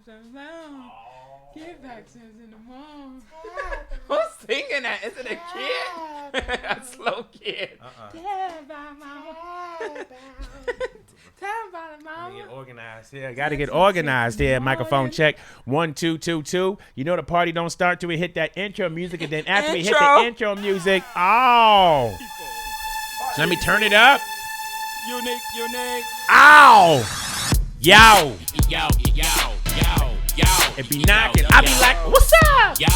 Get back to in the mall. Who's singing that? Is it a kid? A slow kid. Get organized here. Gotta get organized here. Microphone check. 1 2 2 2. You know the party don't start till we hit that intro music, and then after we hit the intro music, so let me turn it up. Unique. Ow! Yo! Yo. It be knocking. I be like, what's up? Yo.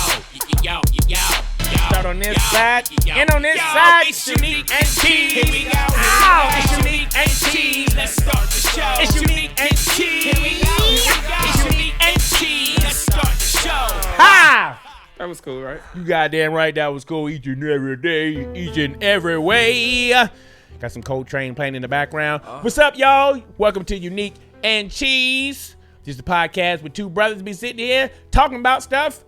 Start on this side and on this side. It's Unique and Cheese. Here we go. Ow! It's Unique and Cheese. Let's start the show. It's Unique and Cheese. Here we go. It's Unique and Cheese. Let's start the show. Ha! That was cool, right? You goddamn right, that was cool. Each and every day, each and every way. Got some Coltrane playing in the background. What's up, y'all? Welcome to Unique and Cheese. This is the podcast with two brothers be sitting here talking about stuff.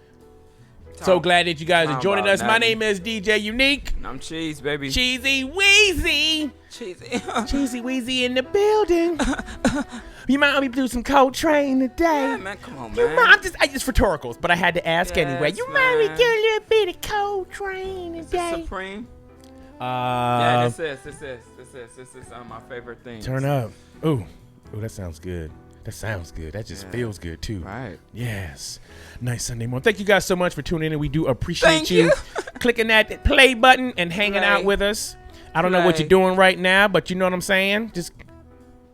So glad that you guys are joining us. My name is DJ Unique. I'm Cheese, baby. Cheesy Weezy. Cheesy. Weezy in the building. You might want me to do some Coltrane today. Yeah, man, come on, man. I just rhetoricals, but I had to ask anyway. You might want me to do a little bit of Coltrane Is today. this Supreme? Yeah, this is my favorite thing. Turn up. Ooh, that sounds good. That just feels good too. Right. Yes. Nice Sunday morning. Thank you guys so much for tuning in. We do appreciate you. Clicking that play button and hanging out with us. I don't know what you're doing right now, but you know what I'm saying. Just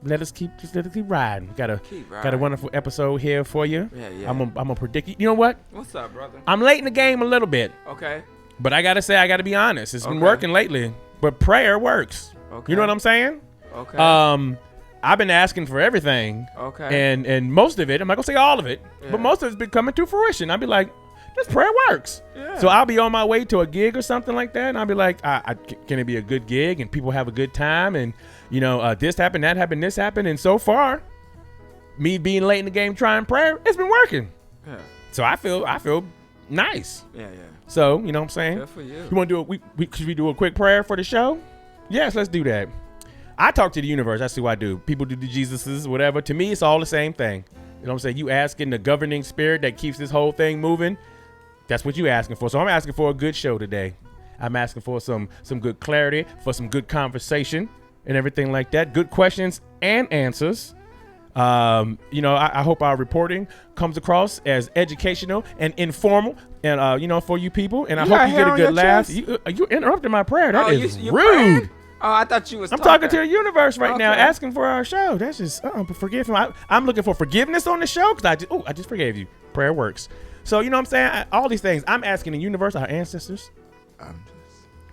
let us keep riding. Got a wonderful episode here for you. Yeah. I'm gonna predict you. You know what? What's up, brother? I'm late in the game a little bit. Okay. But I gotta be honest. It's been working lately. But prayer works. Okay. You know what I'm saying? Okay. I've been asking for everything. Okay. And most of it, I'm not gonna say all of it, Yeah. but most of it's been coming to fruition. I'll be like, this prayer works. Yeah. So I'll be on my way to a gig or something like that, and I'll be like, can it be a good gig and people have a good time, and this happened, that happened, this happened, and so far, me being late in the game trying prayer, it's been working. Yeah. So I feel nice. Yeah. So you know what I'm saying? Good for you. You want to do should we do a quick prayer for the show? Yes, let's do that. I talk to the universe. That's who I do. People do the Jesuses, whatever. To me, it's all the same thing. You know what I'm saying? You asking the governing spirit that keeps this whole thing moving. That's what you asking for. So I'm asking for a good show today. I'm asking for some good clarity, for some good conversation and everything like that. Good questions and answers. I hope our reporting comes across as educational and informal, and for you people. And I hope you get a good laugh. You interrupted my prayer. That is rude. Praying? Oh, I thought you was. I'm talking to the universe right now, asking for our show. That's just forgive him. I'm looking for forgiveness on the show because I just forgave you. Prayer works. So you know what I'm saying? All these things I'm asking the universe, our ancestors,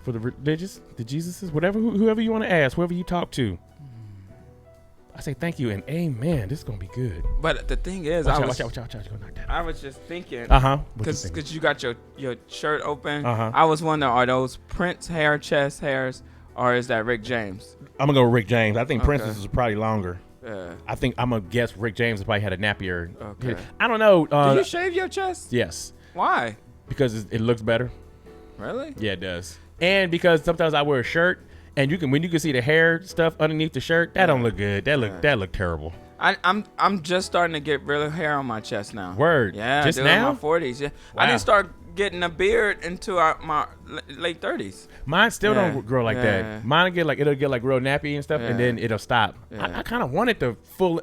for the religious, the Jesuses, whoever you want to ask, whoever you talk to. I say thank you and amen. This is gonna be good. But the thing is, watch out. You're gonna knock that. I was just thinking. Because you got your shirt open. I was wondering, are those Prince chest hairs, or is that Rick James? I'm gonna go with Rick James. I think Prince's is probably longer. Yeah. I think I'm gonna guess Rick James probably had a nappier. Okay. I don't know. Do you shave your chest? Yes. Why? Because it looks better. Really? Yeah, it does. And because sometimes I wear a shirt, and when you can see the hair stuff underneath the shirt, that don't look good. That look terrible. I'm just starting to get real hair on my chest now. Word. Yeah. Just dude, now? In my 40s. Yeah. Wow. I didn't start getting a beard until my late 30s. Mine still don't grow like that. Mine it'll get like real nappy and stuff, and then it'll stop. Yeah. I kind of want it to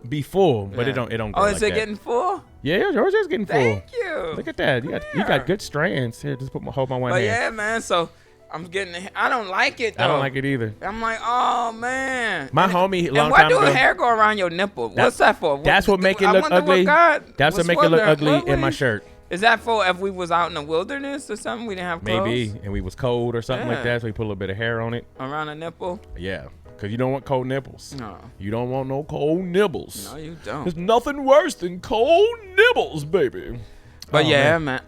be full, but it don't. Grow Oh, is like it that. getting full? Yeah, yours is getting full. Thank you. Look at that. You got good strands. Here, just hold my one but hand. yeah, man. So I'm getting. I don't like it though. I don't like it either. I'm like, oh man. My homie, and why do hair go around your nipple? What's that for? That's what make it look ugly. That's what make it look ugly in my shirt. Is that for if we was out in the wilderness or something? We didn't have clothes? Maybe, and we was cold or something like that, so we put a little bit of hair on it. Around the nipple? Yeah, because you don't want cold nipples. No. You don't want no cold nibbles. No, you don't. There's nothing worse than cold nibbles, baby. But man.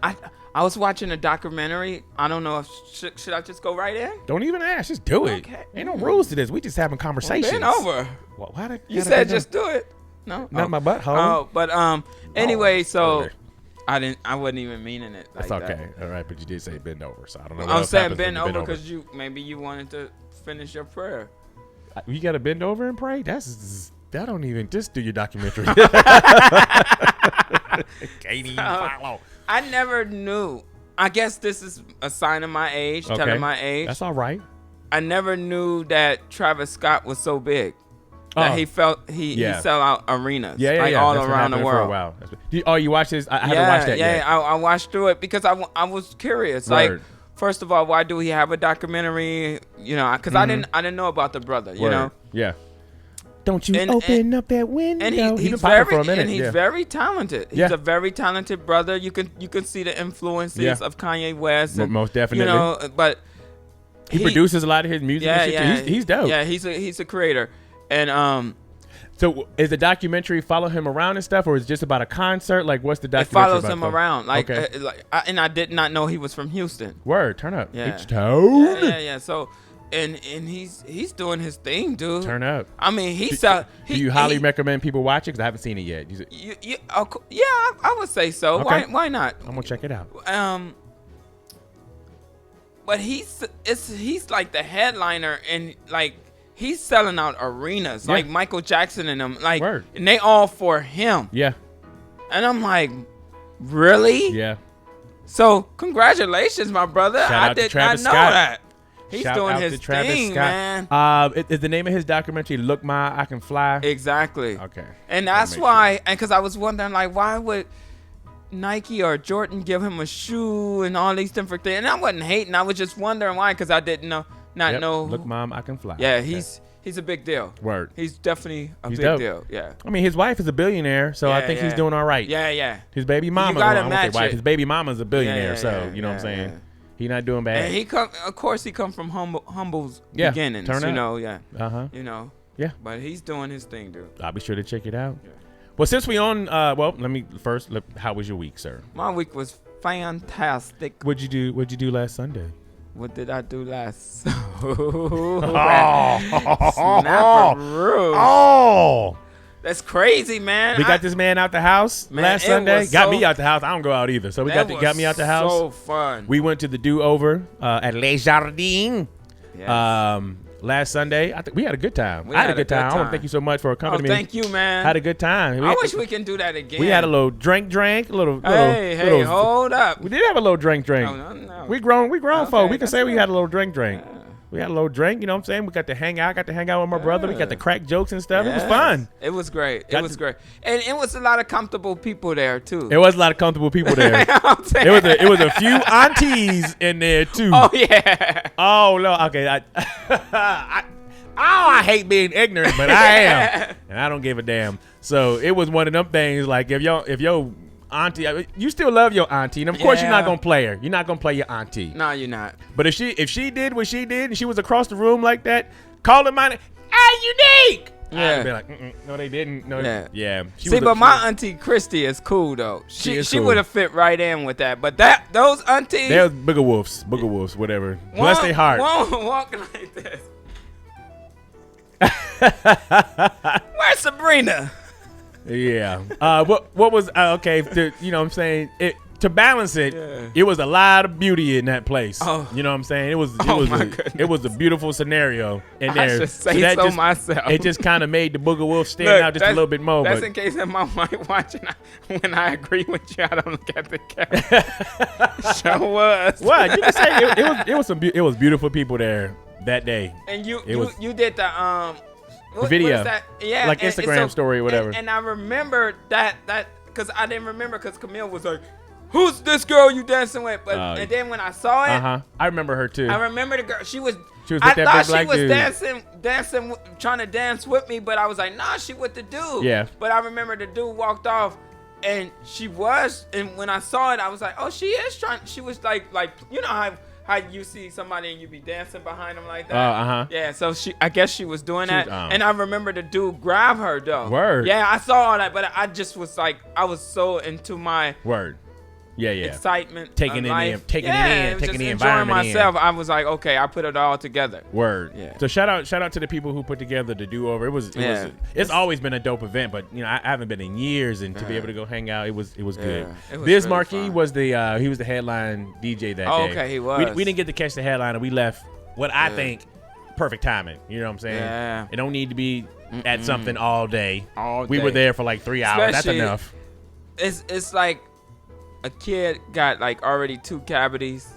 I was watching a documentary. I don't know if should I just go right in? Don't even ask. Just do it. Okay. Ain't no rules to this. We just having conversations. Bend over. Why you said just do it. No. Not my butthole. Oh, but anyway, so I wasn't even meaning it. That's like okay. All right, but you did say bend over, so I don't know. I'm saying bend over because you wanted to finish your prayer. You got to bend over and pray. That's That don't even just do your documentary. Katie, follow. I never knew. I guess this is a sign of my age, telling my age. That's all right. I never knew that Travis Scott was so big. That he sell out arenas all around the world. For a while. You watched this? I haven't watched that yet. I watched through it because I was curious. Word. Like, first of all, why do he have a documentary? You know, because I didn't know about the brother. You know. Yeah. Don't you open up that window? And he's very talented. He's a very talented brother. You can see the influences of Kanye West. And, most definitely. You know, but he produces a lot of his music. And shit too. He's dope. Yeah, he's a creator. And so is the documentary follow him around and stuff, or is it just about a concert? Like, what's the documentary about? It follows him around. Like, and I did not know he was from Houston. Word, turn up. Yeah. H-Town. Yeah. So, and he's doing his thing, dude. Turn up. I mean, do you highly recommend people watch it? Because I haven't seen it yet. I would say so. Okay. Why not? I'm gonna check it out. But he's like the headliner, and like he's selling out arenas, like Michael Jackson and them, like, Word. and they all for him. Yeah. And I'm like, really? Yeah. So congratulations, my brother. I did not know that. He's doing his thing, man. Is the name of his documentary "Look Ma, I Can Fly"? Exactly. Okay. And that's why, and because I was wondering, like, why would Nike or Jordan give him a shoe and all these different things? And I wasn't hating. I was just wondering why, because I didn't know. Look, Mom, I Can Fly. Yeah, he's a big deal. Word. He's definitely a big deal. Yeah. I mean, his wife is a billionaire, so I think he's doing all right. Yeah. His baby mama. You gotta match wife. it. His baby mama's a billionaire, so you know what I'm saying. Yeah. He not doing bad. And he come from humble's beginnings. Turn up. You know, You know. Yeah. But he's doing his thing, dude. I'll be sure to check it out. Yeah. Well, since we on, let me first. How was your week, sir? My week was fantastic. What'd you do last Sunday? What did I do last? Oh, that's crazy, man. We got this man out the house last Sunday. Got me out the house. I don't go out either, so we got me out the house. So fun. We went to the Do Over at Les Jardins. Yes. Last Sunday, I think we had a good time. I had a good time. I want to thank you so much for accompanying me. Thank you, man. Had a good time. I wish we can do that again. We had a little drink, Hey, hold up. We did have a little drink. Oh, no. We grown folk. We can say we good. had a little drink. Yeah. We had a little drink, you know what I'm saying? We got to hang out. I got to hang out with my brother. We got to crack jokes and stuff. It was fun. It was great. And it was a lot of comfortable people there, too. It was a lot of comfortable people there. It was a few aunties in there, too. Oh, yeah. Oh, no. Okay. I hate being ignorant, but I am. And I don't give a damn. So it was one of them things, like, if your auntie, you still love your auntie, and of course you're not gonna play her. You're not gonna play your auntie. No, you're not. But if she did what she did, and she was across the room like that, calling my name, hey, Unique. Yeah. I'd be like, no, they didn't. No, yeah. My auntie Christy is cool though. She cool. would have fit right in with that. But those aunties, they're booger wolves, whatever. Bless their heart. Walking like this. Where's Sabrina? Yeah. What was okay? You know what I'm saying? To balance it, it was a lot of beauty in that place. Oh. You know what I'm saying? It was it was a beaubeautiful scenario in there. I should say so myself. It just kind of made the booger wolf stand out just a little bit more. That's in case that my wife watching. When I agree with you, I don't look at the camera. Sure was. What you can say? It was beautiful people there that day. And you did the video, what is that? Yeah, like Instagram story or whatever. And I remember that because I didn't remember because Camille was like, "Who's this girl you dancing with?" But and then when I saw it, I remember her too. I remember the girl. She was with I that thought big she black was dude. dancing, trying to dance with me, but I was like, "Nah, she with the dude." Yeah. But I remember the dude walked off, and she was. And when I saw it, I was like, "Oh, she is trying." She was like you know how you see somebody and you be dancing behind them like that. Yeah, so I guess she was doing that. And I remember the dude grab her though. Word. Yeah, I saw all that, but I just was like, I was so into my word. Yeah. Excitement. Taking it in, taking the environment myself. in. I was like, okay, I put it all together. Word. Yeah. So shout out to the people who put together the Do Over. It's always been a dope event, but you know I haven't been in years, and to be able to go hang out, it was good. It was Biz really Marquis fun. was he was the headline DJ that day. Okay, he was. We didn't get to catch the headline, and we left what I think perfect timing. You know what I'm saying? Yeah. It don't need to be at something all day. All We day. were there for like 3 hours. Especially, That's enough. It's like a kid got like already 2 cavities.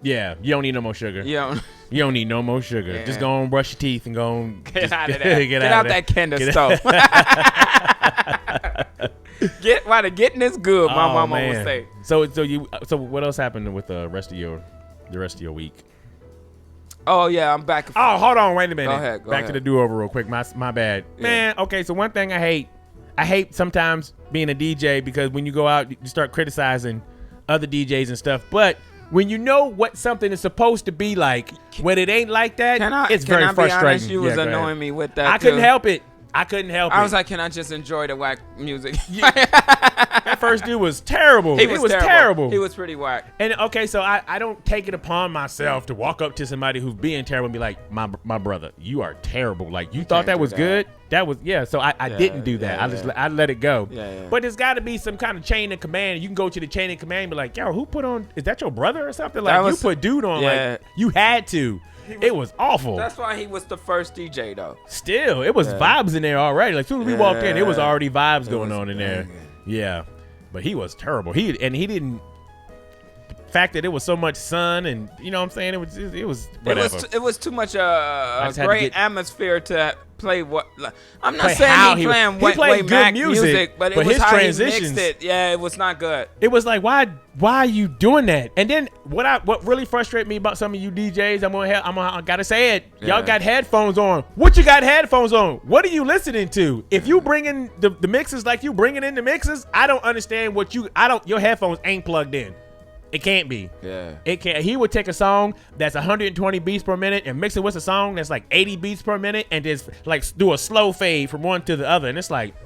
Yeah, you don't need no more sugar. You know, You don't need no more sugar. Yeah. Just go and brush your teeth and go and get out of there. Get out that Kinder Get stove. Getting this good. My mama would say. So what else happened with the rest of your week? Oh yeah, I'm back. Oh, hold on, wait a minute. Go ahead. Back to the do-over real quick. My bad. Yeah. Man, okay, so one thing I hate sometimes being a DJ because when you go out, you start criticizing other DJs and stuff. But when you know what something is supposed to be like, when it ain't like that, it's very frustrating. Be honest? You was go ahead. annoying me with that. I couldn't help it. I was like, can I just enjoy the whack music? That first dude was terrible. It was terrible. He was pretty whack. And okay, so I don't take it upon myself to walk up to somebody who's being terrible and be like, my brother, you are terrible. Like, you thought that was good? That was, yeah. So I didn't do that. I let it go. Yeah. But there's got to be some kind of chain of command. You can go to the chain of command and be like, yo, who put on, is that your brother or something? Like, you put dude on. Yeah. Like, you had to. It was awful. That's why he was the first DJ, though. Still, it was vibes in there already. Like, as soon as we walked in, it was already vibes going on in there. Yeah. But he was terrible. He didn't. The fact that it was so much sun and you know what I'm saying, it was whatever. It was too much a great atmosphere to play. What I'm not Play saying he played good music, but it was his how transitions, he mixed it. Yeah, it was not good. It was like, why are you doing that? And then what really frustrated me about some of you DJs, I gotta say it. Y'all got headphones on. What you got headphones on? What are you listening to? If you bring in the mixes like you bringing in the mixes, I don't understand your headphones ain't plugged in. It can't be. Yeah. It can't. He would take a song that's 120 beats per minute and mix it with a song that's like 80 beats per minute and just like do a slow fade from one to the other. And it's like,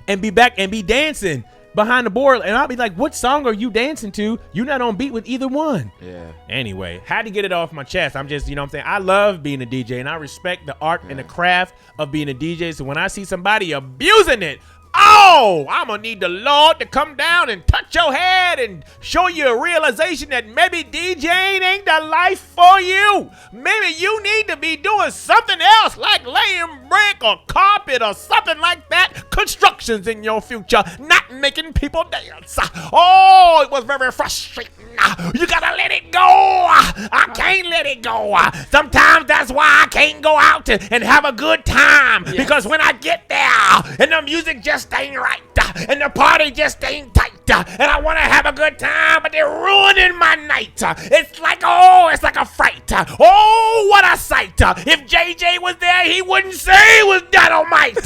and be back and be dancing behind the board. And I'll be like, what song are you dancing to? You're not on beat with either one. Yeah. Anyway, had to get it off my chest. I'm just, you know what I'm saying? I love being a DJ and I respect the art and the craft of being a DJ. So when I see somebody abusing it, I'm going to need the Lord to come down and touch your head and show you a realization that maybe DJing ain't the life for you. Maybe you need to be doing something else like laying brick or carpet or something like that. Constructions in your future, not making people dance. Oh, it was very frustrating. You got to let it go. I can't let it go. Sometimes that's why I can't go out and have a good time. Yes. Because when I get there and the music just ain't right and the party just ain't tight and I want to have a good time, but they're ruining my night. It's like a fright. Oh, what a sight. If JJ was there, he wouldn't say it was dynamite.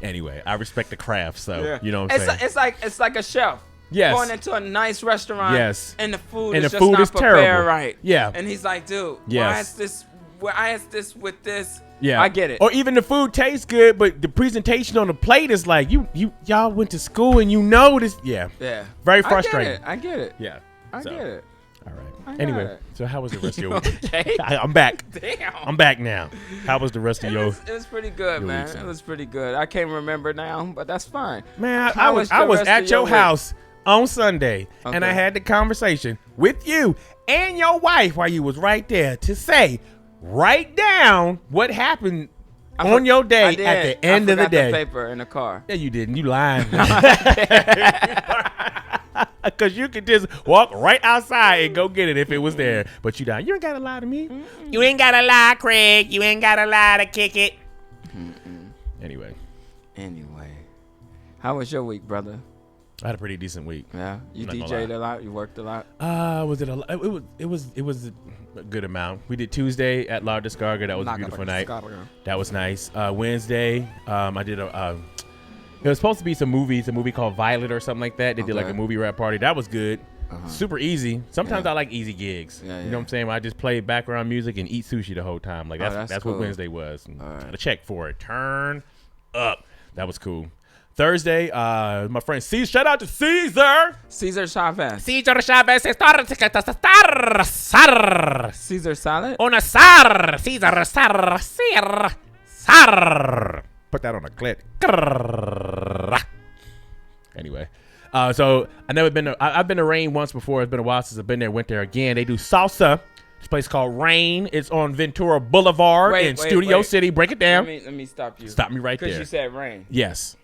Anyway, I respect the craft, so you know what I'm saying. It's like a chef. Yes. Going into a nice restaurant. Yes. And the food and is the just food not is prepared terrible. Right. Yeah. And he's like, dude, yes. why is this with this? Yeah. I get it. Or even the food tastes good, but the presentation on the plate is like, y'all went to school and you know this. Yeah. Yeah. Very frustrating. I get it. Yeah. I get it. All right. Anyway, so how was the rest of your week? Okay. I'm back. Damn. I'm back now. How was the rest of your It was pretty good, man. It was pretty good. I can't remember now, but that's fine. Man, I was at your house on Sunday, and I had the conversation with you and your wife while you was right there to say, write down what happened on your day at the end of the day. I forgot the paper in the car. Yeah, you didn't. You lying. Because you could just walk right outside and go get it if it was there. But you ain't got to lie to me. Mm-mm. You ain't got to lie, Craig. You ain't got to lie to kick it. Anyway. How was your week, brother? I had a pretty decent week. Yeah, you DJ'd a lot. You worked a lot. Was it a lot? It was a good amount. We did Tuesday at La Descarga. That was a beautiful night. That was nice. Wednesday, I did it was supposed to be a movie called Violet or something like that. They did like a movie rap party. That was good. Super easy. Sometimes I like easy gigs. You know what I'm saying? Where I just play background music and eat sushi the whole time. Like that's cool. What Wednesday was. Got a check for it. Turn up. That was cool. Thursday, my friend Caesar. Shout out to Caesar. Cesar Chavez. Caesar Chavez. Caesar salad. Una sar. Caesar sar. Put that on a clip. Anyway, so I've been to Rain once before. It's been a while since I've been there. Went there again. They do salsa This place called Rain. It's on Ventura Boulevard in Studio City. Break it down. Let me stop you. Stop me right there. Because you said Rain. Yes.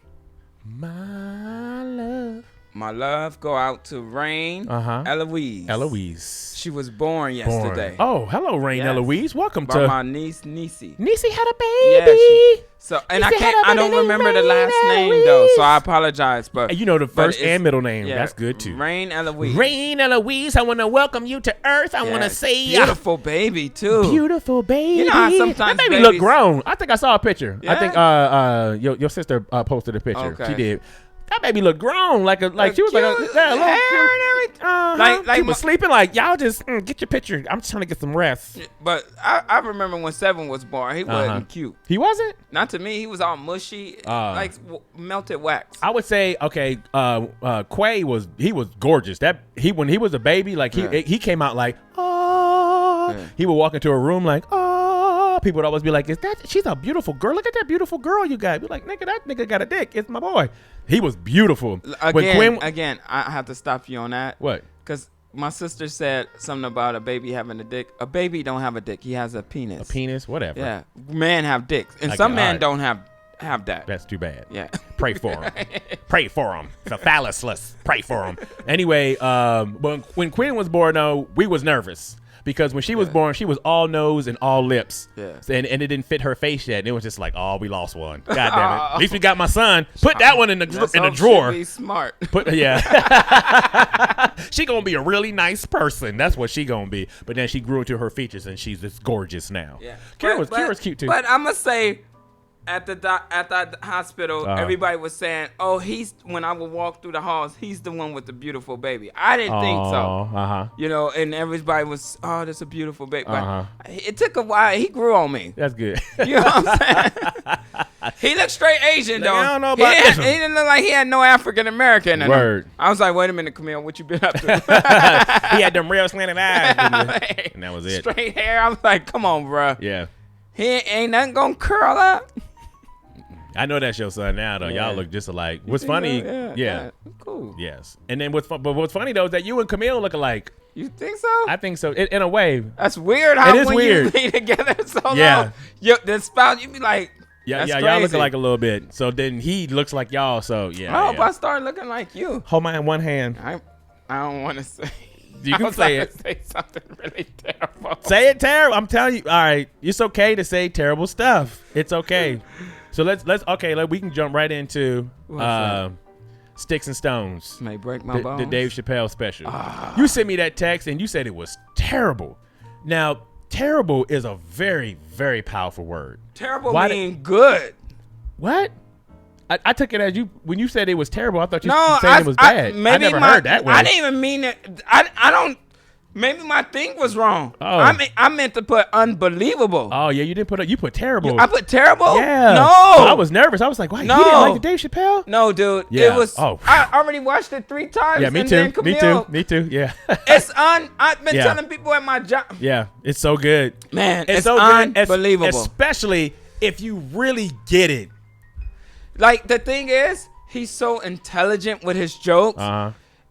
My love. My love go out to Rain Eloise. Eloise. She was born yesterday. Oh, hello, Rain Eloise. Welcome by my niece, Niecy. Niecy had a baby. Yeah, I don't remember the last name, though, so I apologize. But you know the first and middle name. Yeah, that's good, too. Rain Eloise. Rain Eloise, I want to welcome you to Earth. I want to say... Beautiful baby, too. Beautiful baby. You know how sometimes that baby look grown. I think I saw a picture. Yeah? I think your sister posted a picture. Okay. She did. That baby looked grown, like she was cute, like a little hair and everything. Like she was sleeping. Like y'all just get your picture. I'm just trying to get some rest. But I remember when Seven was born, he wasn't cute. He wasn't. Not to me. He was all mushy, like melted wax. I would say okay. Quay was gorgeous. When he was a baby, like he came out like he would walk into a room like people would always be like, she's a beautiful girl. Look at that beautiful girl you got. Be like, nigga, that nigga got a dick. It's my boy. He was beautiful. Again, I have to stop you on that. What? Because my sister said something about a baby having a dick. A baby don't have a dick. He has a penis. A penis? Whatever. Yeah. Men have dicks. And some men don't have that. That's too bad. Yeah. Pray for him. Pray for him. The phallusless. Pray for him. Anyway, when Quinn was born, though, we was nervous. Because when she was born, she was all nose and all lips. Yeah. And it didn't fit her face yet. And it was just like, oh, we lost one. God damn it. At least we got my son. Put that one in the drawer. Be smart. She gonna be a really nice person. That's what she gonna be. But then she grew into her features and she's just gorgeous now. Yeah. Kira's cute too. But I'm gonna say, at the hospital, everybody was saying, "Oh, when I would walk through the halls, he's the one with the beautiful baby." I didn't think so. You know, and everybody was, "Oh, that's a beautiful baby." But it took a while. He grew on me. That's good. You know what I'm saying? He looked straight Asian, though. I don't know about this. He didn't look like he had no African American in him. I was like, "Wait a minute, Camille, what you been up to?" He had them real slanted eyes, and that was it. Straight hair. I was like, "Come on, bro." Yeah. He ain't nothing gonna curl up. I know that's your son now, though. Yeah. Y'all look just alike. What's funny? Yeah. Cool. Yes. And then what's funny though is that you and Camille look alike. You think so? I think so. In a way. That's weird. How when you be together so long, the spouse, you be like, that's crazy. Y'all look alike a little bit. So then he looks like y'all. So yeah. I hope I start looking like you. Hold my in one hand. I don't want to say. You can say it. Say something really terrible. Say it terrible. I'm telling you. All right. It's okay to say terrible stuff. It's okay. So we can jump right into Sticks and Stones. May break my bones. The Dave Chappelle special. You sent me that text and you said it was terrible. Now, terrible is a very, very powerful word. Terrible mean good. What? I took it as when you said it was terrible. I thought you said it was bad. I never heard that word. I didn't even mean it. I don't. Maybe my thing was wrong. Oh. I meant to put unbelievable. Oh yeah, you put terrible. I put terrible? Yeah. No. I was nervous. I was like, why? No. You didn't like the Dave Chappelle? No, dude. Yeah. It was. Oh. I already watched it 3 times. Yeah, me too. Me too. Yeah. I've been telling people at my job. Yeah, it's so good. Man, it's so unbelievable. Especially if you really get it. Like the thing is, he's so intelligent with his jokes.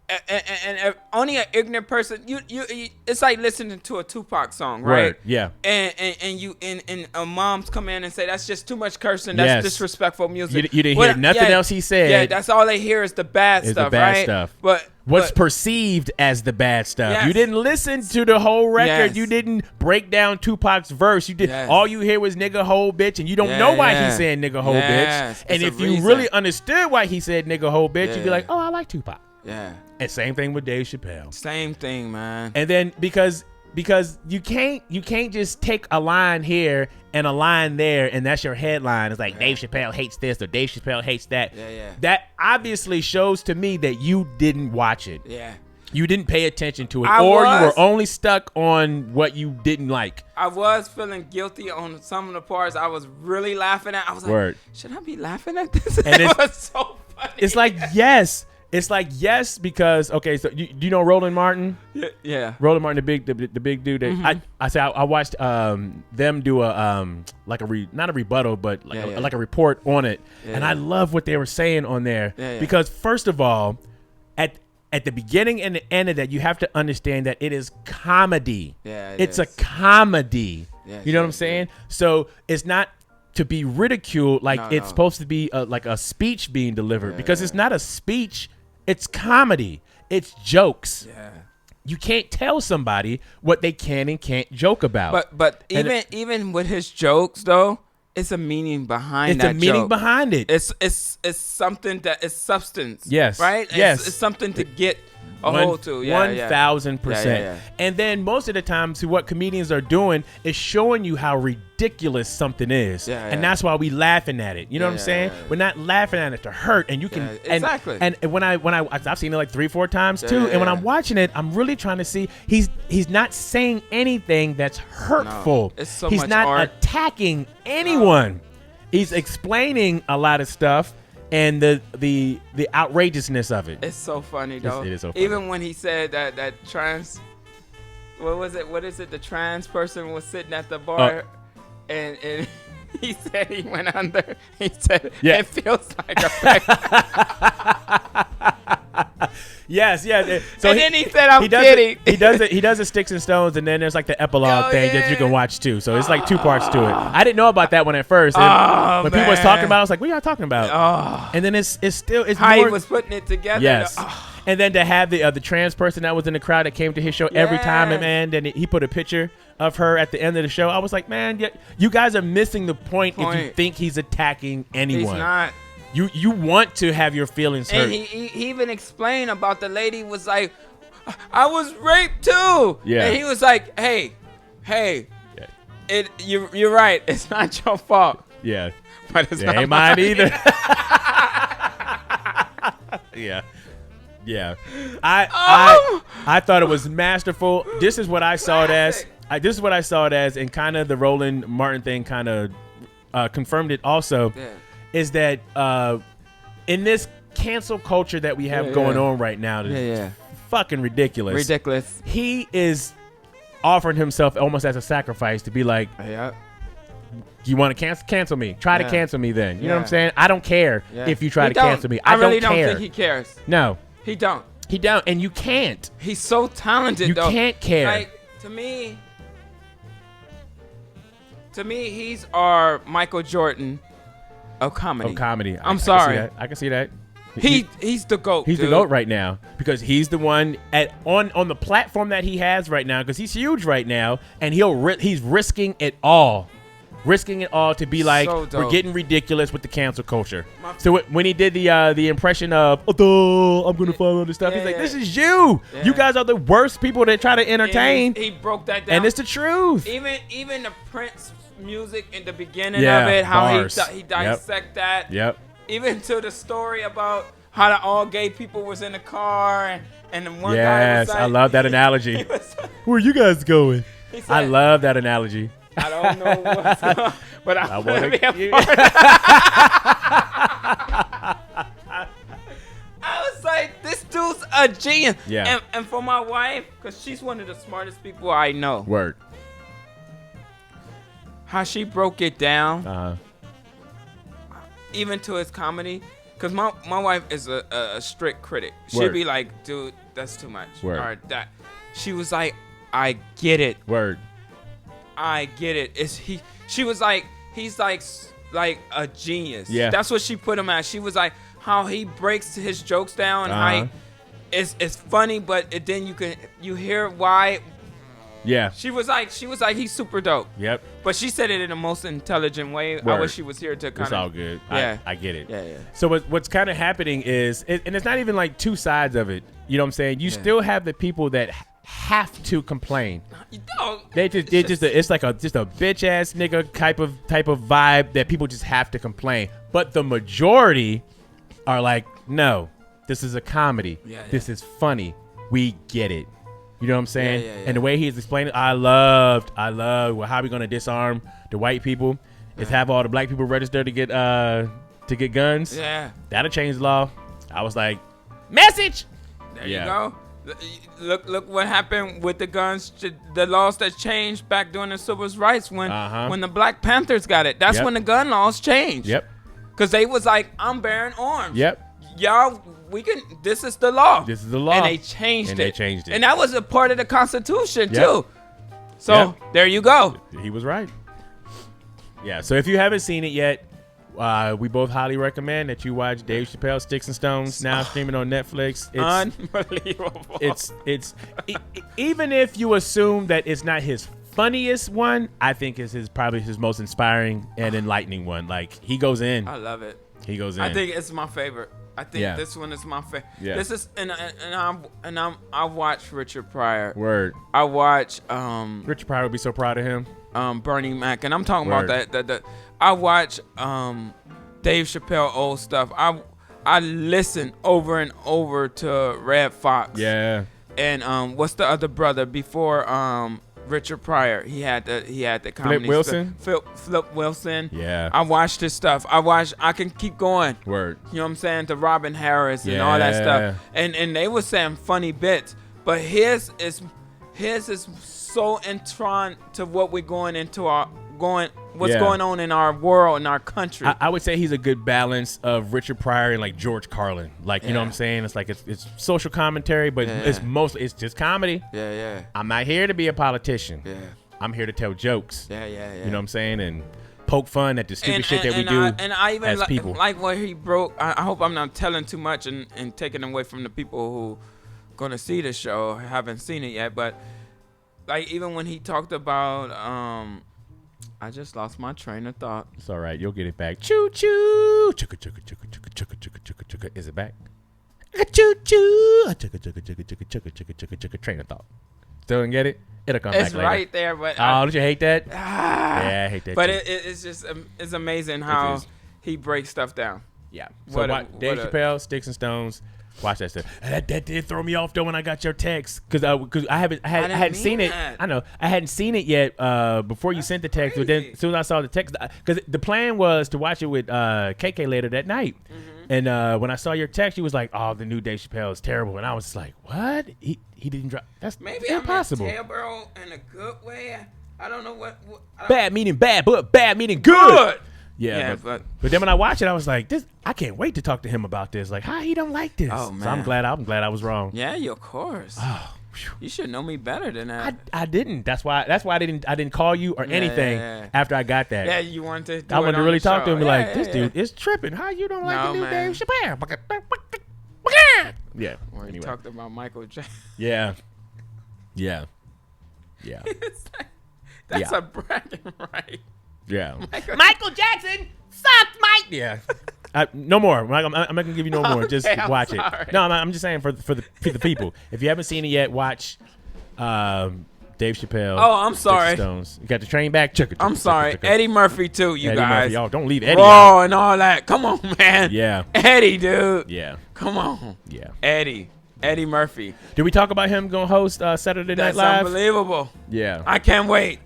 And only an ignorant person, you it's like listening to a Tupac song, right? Yeah. And moms come in and say that's just too much cursing, that's disrespectful music. You didn't hear nothing else he said. Yeah, that's all they hear is the bad stuff, right? But what's perceived as the bad stuff. Yes. You didn't listen to the whole record. Yes. You didn't break down Tupac's verse. You did. Yes. All you hear was nigga hole bitch, and you don't know why he's saying nigga hole bitch. And if you really understood why he said nigga hole bitch, you'd be like, oh, I like Tupac. Yeah. And same thing with Dave Chappelle. Same thing, man. And then because you can't just take a line here and a line there and that's your headline. It's like Dave Chappelle hates this or Dave Chappelle hates that. Yeah. That obviously shows to me that you didn't watch it. Yeah. You didn't pay attention to it, you were only stuck on what you didn't like. I was feeling guilty on some of the parts I was really laughing at. I was like, should I be laughing at this? And it was so funny. It's like, yes. It's like, yes, because, okay, so do you know Roland Martin? Yeah. Roland Martin, the big dude. That I watched them do not a rebuttal, but like a report on it. Yeah, and I love what they were saying on there. Because first of all, at at the beginning and the end of that, you have to understand that it is comedy. Yeah, it's a comedy. Yes, you know what I'm saying? So it's not to be ridiculed like it's supposed to be like a speech being delivered, because it's not a speech. It's comedy. It's jokes. Yeah. You can't tell somebody what they can and can't joke about. But even with his jokes though, it's a meaning behind that joke. It's a meaning behind it. It's something that is substance. Yes. Right? Yes. It's something to get a hold to. 1,000%. And then most of the times what comedians are doing is showing you how ridiculous something is. And that's why we laughing at it. You know what I'm saying? We're not laughing at it to hurt. And you can exactly. And when I've seen it like 3-4 times too. And when I'm watching it, I'm really trying to see he's not saying anything that's hurtful. No, it's so he's much not art. attacking anyone. He's explaining a lot of stuff. And the outrageousness of it. It's so funny though. It is so funny. Even when he said that trans, what was it? What is it? The trans person was sitting at the bar, and he said he went under. He said it feels like a fact. Yes. So and then he said, "I'm kidding." He does the sticks and stones, and then there's like the epilogue thing that you can watch too. So it's like 2 parts to it. I didn't know about that one at first. And when people was talking about it, I was like, "What y'all talking about?" And then it's how more, he was putting it together. Yes. And then to have the trans person that was in the crowd that came to his show every time, and man, then he put a picture of her at the end of the show. I was like, man, you guys are missing the point if you think he's attacking anyone. He's not. You want to have your feelings hurt. And he even explained about the lady was like, I was raped too. Yeah. And he was like, hey, you're right. It's not your fault. Yeah. But it's not ain't mine either. Yeah. I thought it was masterful. This is what I saw it as. This is what I saw it as, and kind of the Roland Martin thing kind of confirmed it also. Yeah. Is that in this cancel culture that we have going on right now, it's fucking ridiculous. He is offering himself almost as a sacrifice to be like, you want to cancel me? Try to cancel me then. You know what I'm saying? I don't care if you try to cancel me. I really don't think he cares. No. He don't. And you can't. He's so talented, though. You can't care. Like, to me, he's our Michael Jordan of comedy. I'm sorry. I can see that. He's the GOAT. He's the GOAT right now because he's the one on the platform that he has right now, because he's huge right now, and he's risking it all. To be like, we're getting ridiculous with the cancel culture. So when he did the impression of, I'm gonna follow this stuff, he's like, this is you. You guys are the worst people that try to entertain. He broke that down, and it's the truth. Even the Prince music in the beginning of it, how he dissect that. Yep. Even to the story about how the all gay people was in the car and the one guy was like, I love that analogy. Where are you guys going? Said, I love that analogy. I don't know what's going on, but I want to be a part of I was like, this dude's a genius. Yeah. And for my wife, because she's one of the smartest people I know. Word. How she broke it down, even to his comedy, because my wife is a strict critic. She'd be like, dude, that's too much. Word. Or that. She was like, I get it. Word. I get it. She was like, he's like a genius. Yeah. That's what she put him at. She was like, how he breaks his jokes down. How it's funny, but then you hear why. Yeah. She was like, he's super dope. Yep. But she said it in the most intelligent way. Word. I wish she was here to kind of. It's all good. Yeah. I get it. Yeah. So what's kind of happening is, and it's not even like two sides of it. You know what I'm saying? You still have the people that have to complain. You don't. It's like a bitch ass nigga type of vibe that people just have to complain. But the majority are like, no, this is a comedy. This is funny. We get it. You know what I'm saying? And the way he's explaining, I love how we gonna disarm the white people is have all the black people register to get guns. Yeah. That'll change the law. I was like, message. There you go. Look what happened with the guns, the laws that changed back during the civil rights when the Black Panthers got it. That's when the gun laws changed. Yep. Because they was like, I'm bearing arms. Yep. y'all, this is the law. This is the law. And they changed it. And that was a part of the Constitution, too. So, there you go. He was right. Yeah, so if you haven't seen it yet, we both highly recommend that you watch Dave Chappelle Sticks and Stones, now streaming on Netflix. It's unbelievable. It's even if you assume that it's not his funniest one, I think it's probably his most inspiring and enlightening one. Like, he goes in. I love it. He goes in. I think it's my favorite. I think this one is my favorite. Yeah. This is I watch Richard Pryor. Word. I watch Richard Pryor would be so proud of him. Bernie Mac, and I'm talking about that. I watch Dave Chappelle old stuff. I listen over and over to Red Fox. Yeah. And what's the other brother before Richard Pryor? He had the comedy. Flip Wilson. Flip Wilson. Yeah. I watched his stuff. I can keep going. Word. You know what I'm saying? To Robin Harris and all that stuff. And they were saying funny bits, but his is so entwined to what we're going into what's going on in our world, in our country. I would say he's a good balance of Richard Pryor and like George Carlin. Like, you know what I'm saying? It's like it's social commentary, but it's just comedy. Yeah. I'm not here to be a politician. Yeah. I'm here to tell jokes. Yeah. You know what I'm saying? And poke fun at the stupid shit that we do I even as people. like what he broke. I hope I'm not telling too much and taking away from the people who gonna see the show or haven't seen it yet. But like, even when he talked about I just lost my train of thought. It's all right. You'll get it back. Choo choo. Chugga chugga chugga chugga chugga chugga chugga chugga. Is it back? Choo choo. Chugga chugga chugga chugga chugga chugga chugga chugga. Train of thought. Still didn't get it? It'll come back later. It's right there, but don't you hate that? Yeah, I hate that. But too. it's just it's amazing how he breaks stuff down. Yeah. So Dave Chappelle, Sticks and Stones. Watch that stuff. That did throw me off though when I got your text, because I hadn't seen it. I know I hadn't seen it yet before you sent the text. But then as soon as I saw the text, because the plan was to watch it with KK later that night. And when I saw your text, you was like, "Oh, the new Dave Chappelle is terrible," and I was like, "What? He didn't drop? That's maybe impossible." I'm terrible in a good way. I don't know what bad meaning bad, but bad meaning good. Yeah, but then when I watched it, I was like, "This, I can't wait to talk to him about this. Like, how he don't like this?" Oh man, so I'm glad I was wrong. Yeah, of course. Oh, you should know me better than that. I didn't. That's why I didn't call you or anything after I got that. Yeah, you wanted to. I wanted to really talk to him. Yeah, this dude is tripping. How you don't like the new Dave Chappelle? Yeah. Or you talked about Michael Jackson. Yeah. That's a bragging right. Yeah. Michael Jackson sucked Mike. Yeah. No more. I'm not gonna give you no more. Just watch it. No, I'm just saying for the people. If you haven't seen it yet, watch Dave Chappelle. Oh, I'm sorry. Stones. You got the train back. I'm sorry. Eddie Murphy too. You guys. Y'all don't leave Eddie Raw and all that. Come on, man. Yeah. Eddie, dude. Yeah. Come on. Yeah. Eddie Murphy. Did we talk about him going to host Saturday Night Live? That's unbelievable. Yeah. I can't wait.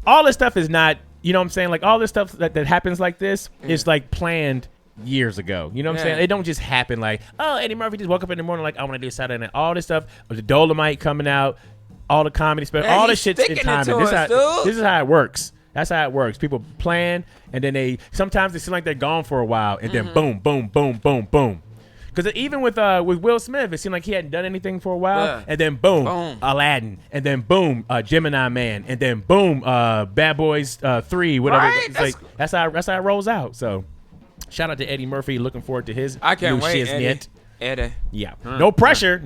All this stuff is not, you know what I'm saying? Like, all this stuff that happens like this is like planned years ago. You know what I'm saying? It don't just happen like, oh, Eddie Murphy just woke up in the morning like, I want to do Saturday Night. All this stuff, the Dolomite coming out, all the comedy stuff, all this shit's in timing. This is how it works. That's how it works. People plan, and then sometimes they seem like they're gone for a while, and then boom, boom, boom, boom, boom. Because even with Will Smith, it seemed like he hadn't done anything for a while, and then boom, Aladdin, and then boom, Gemini Man, and then boom, Bad Boys 3, whatever. Right? It's like that's how it rolls out. So, shout out to Eddie Murphy. Looking forward to his I can't new wait, shiznit. Eddie. Yeah, no pressure,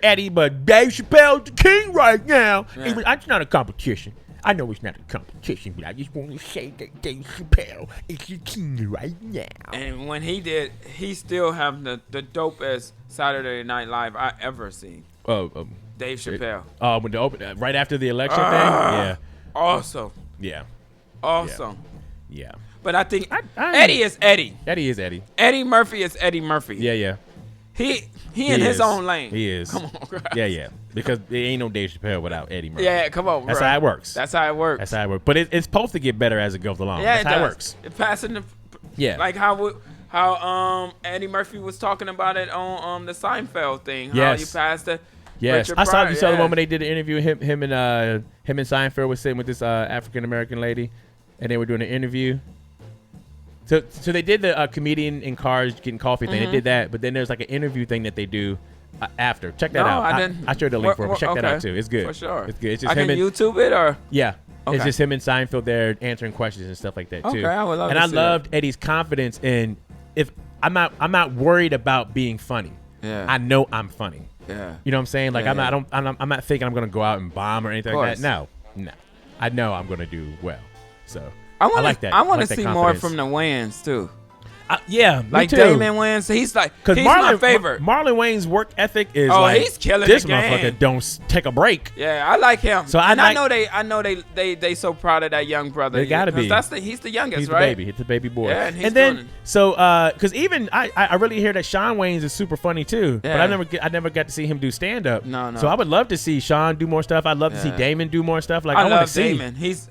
Eddie. But Dave Chappelle the king right now. Yeah. It's not a competition. I know it's not a competition, but I just want to say that Dave Chappelle is the king right now. And when he still have the dopest Saturday Night Live I ever seen. Dave Chappelle. When the open right after the election thing. Yeah. Awesome. Yeah. Awesome. Yeah. But I think Eddie is Eddie. Eddie is Eddie. Eddie Murphy is Eddie Murphy. Yeah. He in his own lane. He is. Come on, guys. Yeah. Because there ain't no Dave Chappelle without Eddie Murphy. Yeah, come on, bro. That's how it works. That's how it works. But it's supposed to get better as it goes along. Yeah, That's how it works. It passing the. Yeah. Like how Eddie Murphy was talking about it on the Seinfeld thing. How you passed the. Yes, Richard I saw Pryor, you saw the moment they did the interview. Him and Seinfeld was sitting with this African American lady, and they were doing an interview. So they did the comedian in cars getting coffee thing. They did that, but then there's like an interview thing that they do after. Check that out. I didn't. I showed the link for it. But check that out too. It's good. For sure. It's good. It's just I can YouTube it or. Yeah. Okay. It's just him and Seinfeld there answering questions and stuff like that too. Okay, I would love and to I see loved Eddie's confidence in if I'm not worried about being funny. Yeah. I know I'm funny. Yeah. You know what I'm saying? Like Yeah, I'm not thinking I'm gonna go out and bomb or anything like that. No. I know I'm gonna do well. So I like that. I want to like see that more confidence. from the Wayans too. Yeah, like me too. Damon Wayans. He's my favorite. Marlon Wayne's work ethic is he's killing this the game. motherfucker don't take a break. Yeah, I like him. So I know they so proud of that young brother. They gotta be. He's the youngest, he's right? The baby. He's the baby boy. Yeah, and then because even I really hear that Sean Wayans is super funny too. Yeah. But I never got to see him do stand up. No. So I would love to see Sean do more stuff. I'd love to see Damon do more stuff. Like I want to see Damon. He's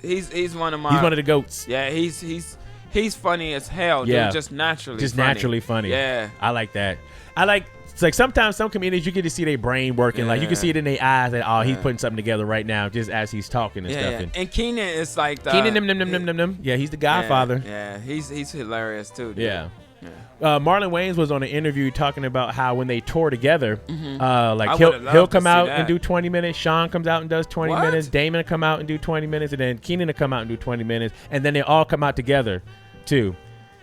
one of my. He's one of the goats. Yeah, he's funny as hell. Dude, just naturally funny. Yeah, I like that. It's like sometimes some comedians you get to see their brain working. Like you can see it in their eyes that he's putting something together right now just as he's talking and stuff. Yeah. And Keenan is like the Keenan. Yeah, he's the Godfather. Yeah, he's hilarious too. Dude. Yeah. Marlon Wayans was on an interview talking about how when they tour together, he'll come out and do 20 minutes. Sean comes out and does 20 minutes. Damon will come out and do 20 minutes, and then Keenan will come out and do 20 minutes, and then they all come out together too.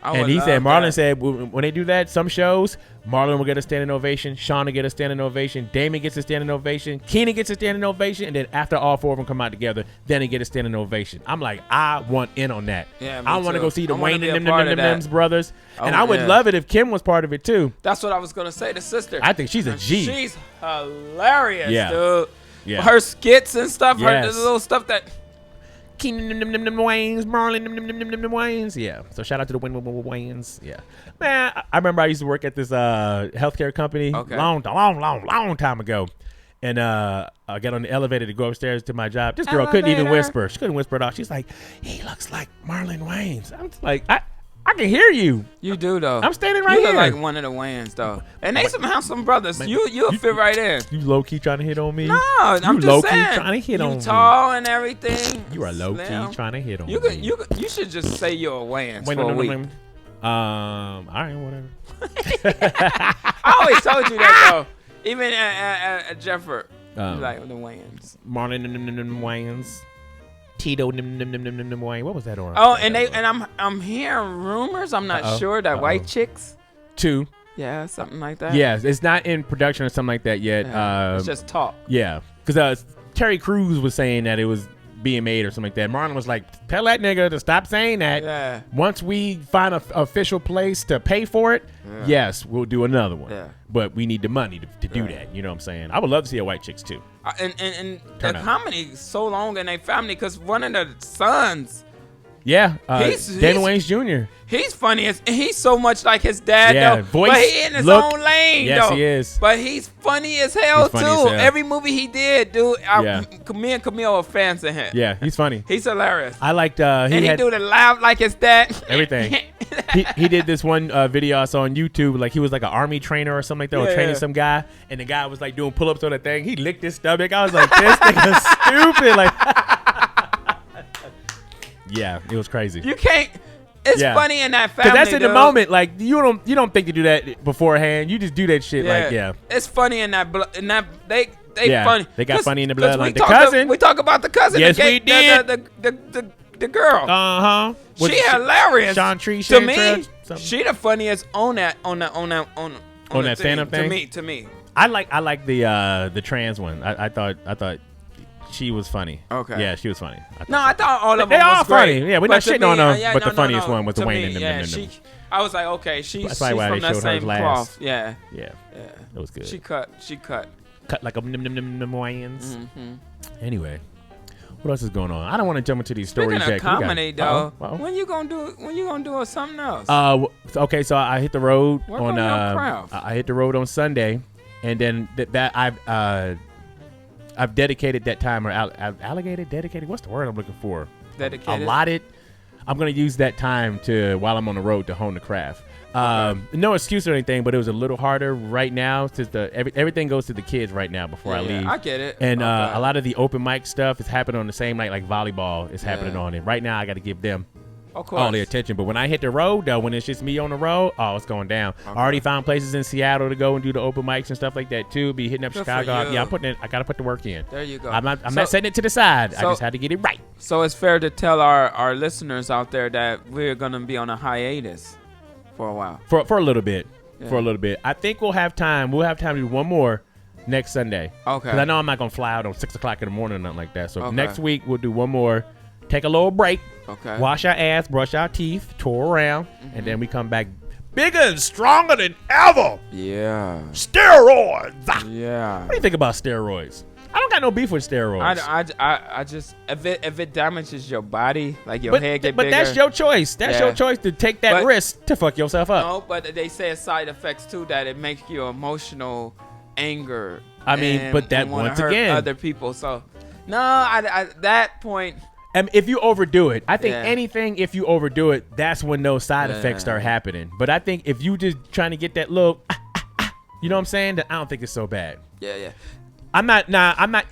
And he said, Marlon said, when they do that, some shows, Marlon will get a standing ovation, Sean will get a standing ovation, Damon gets a standing ovation, Keenan gets a standing ovation, and then after all four of them come out together, then they get a standing ovation. I'm like, I want in on that. Yeah, I want to go see the Wayne and them brothers. And I would love it if Kim was part of it too. That's what I was going to say, the sister. I think she's a G. She's hilarious, dude. Yeah. Her skits and stuff, her little stuff that... Keenan Wayans, Marlon Wayans. Yeah. So shout out to the Wayans. Yeah. Man, I remember I used to work at this healthcare company long time ago. And I got on the elevator to go upstairs to my job. This girl couldn't even whisper. She couldn't whisper it out. She's like, he looks like Marlon Wayans. I'm just like, I can hear you. You do though. I'm standing right here. You look like one of the Wayans though. And they some handsome brothers. You'll fit right in. You low key trying to hit on me? No, I'm just saying. You low key trying to hit on me. You tall and everything. You are low key trying to hit on me. You should just say you're a Wayans for a week. All right, whatever. I always told you that though. Even at Jefford, like the Wayans. Marlon Wayans. Tito Wayne. What was that on? Oh, and I'm hearing rumors. I'm not sure that white chicks. 2. Yeah, something like that. Yeah, it's not in production or something like that yet. It's just talk. Yeah, because Terry Crews was saying that it was being made or something like that. Marlon was like, tell that nigga to stop saying that. Yeah. Once we find an official place to pay for it, yes, we'll do another one. Yeah. But we need the money to do that. You know what I'm saying? I would love to see a white chicks too. And the comedy so long in their family because one of the sons. Yeah, Damon Wayans Jr. He's funny and he's so much like his dad though. Voice, but he in his own lane yes, though. He is. But he's funny as hell too. Every movie he did, dude. Me and Camille are fans of him. Yeah, he's funny. He's hilarious. I liked he do the laugh like his dad. Everything. he did this one video I saw on YouTube, like he was like an army trainer or something like that, or training some guy, and the guy was like doing pull-ups on that thing. He licked his stomach. I was like, this nigga's stupid. Like, yeah, it was crazy. You can't. It's funny in that family. Because that's in the moment. Like you don't think to do that beforehand. You just do that shit. Like it's funny in that. They funny. They got funny in the blood. Like the cousin. We talk about the cousin. Yes, we did. The girl. She hilarious. To me, she the funniest on that stand-up thing. To me. I like the trans one. I thought she was funny. Okay. Yeah, she was funny. I thought all of them they was all great. funny. Yeah, we're not shitting on them, but the funniest one was the Wayne and them. I was like, okay, she's why from they that showed same her last. cloth. Yeah. It was good. She cut. Cut like a Wayans. Mm-hmm. Anyway, what else is going on? I don't want to jump into these stories yet. Speaking of comedy, though, when you gonna do something else? Okay, so I hit the road Work on your craft. I hit the road on Sunday, and then I've dedicated that time, or I've dedicated. What's the word I'm looking for? Dedicated. Allotted. I'm gonna use that time while I'm on the road to hone the craft. No excuse or anything, but it was a little harder right now since everything goes to the kids right now before I leave. I get it. And a lot of the open mic stuff is happening on the same night, like volleyball is happening on it. Right now, I got to give them Of course. all the attention. But when I hit the road, though, when it's just me on the road, oh, it's going down. Okay. I already found places in Seattle to go and do the open mics and stuff like that too. Be hitting up Good Chicago. for you. Yeah, I gotta put the work in. There you go. I'm not setting it to the side. I so- just had to get it right. So it's fair to tell our listeners out there that we're gonna be on a hiatus for a while. For a little bit. Yeah. For a little bit. I think we'll have time. We'll have time to do one more next Sunday. Okay. Because I know I'm not gonna fly out on 6 o'clock in the morning or nothing like that. So Okay. next week we'll do one more. Take a little break. Okay. Wash our ass, brush our teeth, tour around, and then we come back bigger and stronger than ever. Yeah. Steroids. Ah. Yeah. What do you think about steroids? I don't got no beef with steroids. I just if it damages your body, like your head get but bigger. that's your choice. That's Yeah. your choice to take that But- risk to fuck yourself up. No, but they say side effects too, that it makes you emotional, anger. I mean, and- but that and wanna once hurt again- other people. So no, I that point. And if you overdo it, I think Yeah. anything, if you overdo it, that's when those side effects start happening. But I think if you just trying to get that little, you know what I'm saying, then I don't think it's so bad. Yeah. I'm not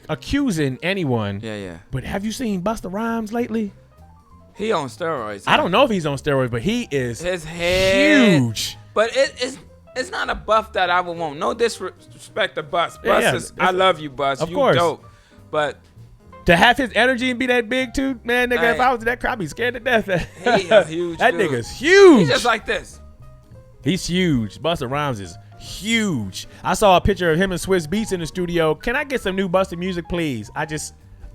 accusing anyone. Yeah. But have you seen Busta Rhymes lately? He on steroids. I don't know if he's on steroids, but he is His head. huge. But it's not a buff that I would want. No disrespect to Bus. Yeah, Bus yeah. is, I love you, Bus. Of you course. dope. But To have his energy and be that big too, man, nigga. If Hey. I was that crowd, I'd be scared to death. He a huge That dude. nigga's huge. he's just like this. He's huge. Busta Rhymes is huge. I saw a picture of him and Swiss Beats in the studio. Can I get some new Busta music, please?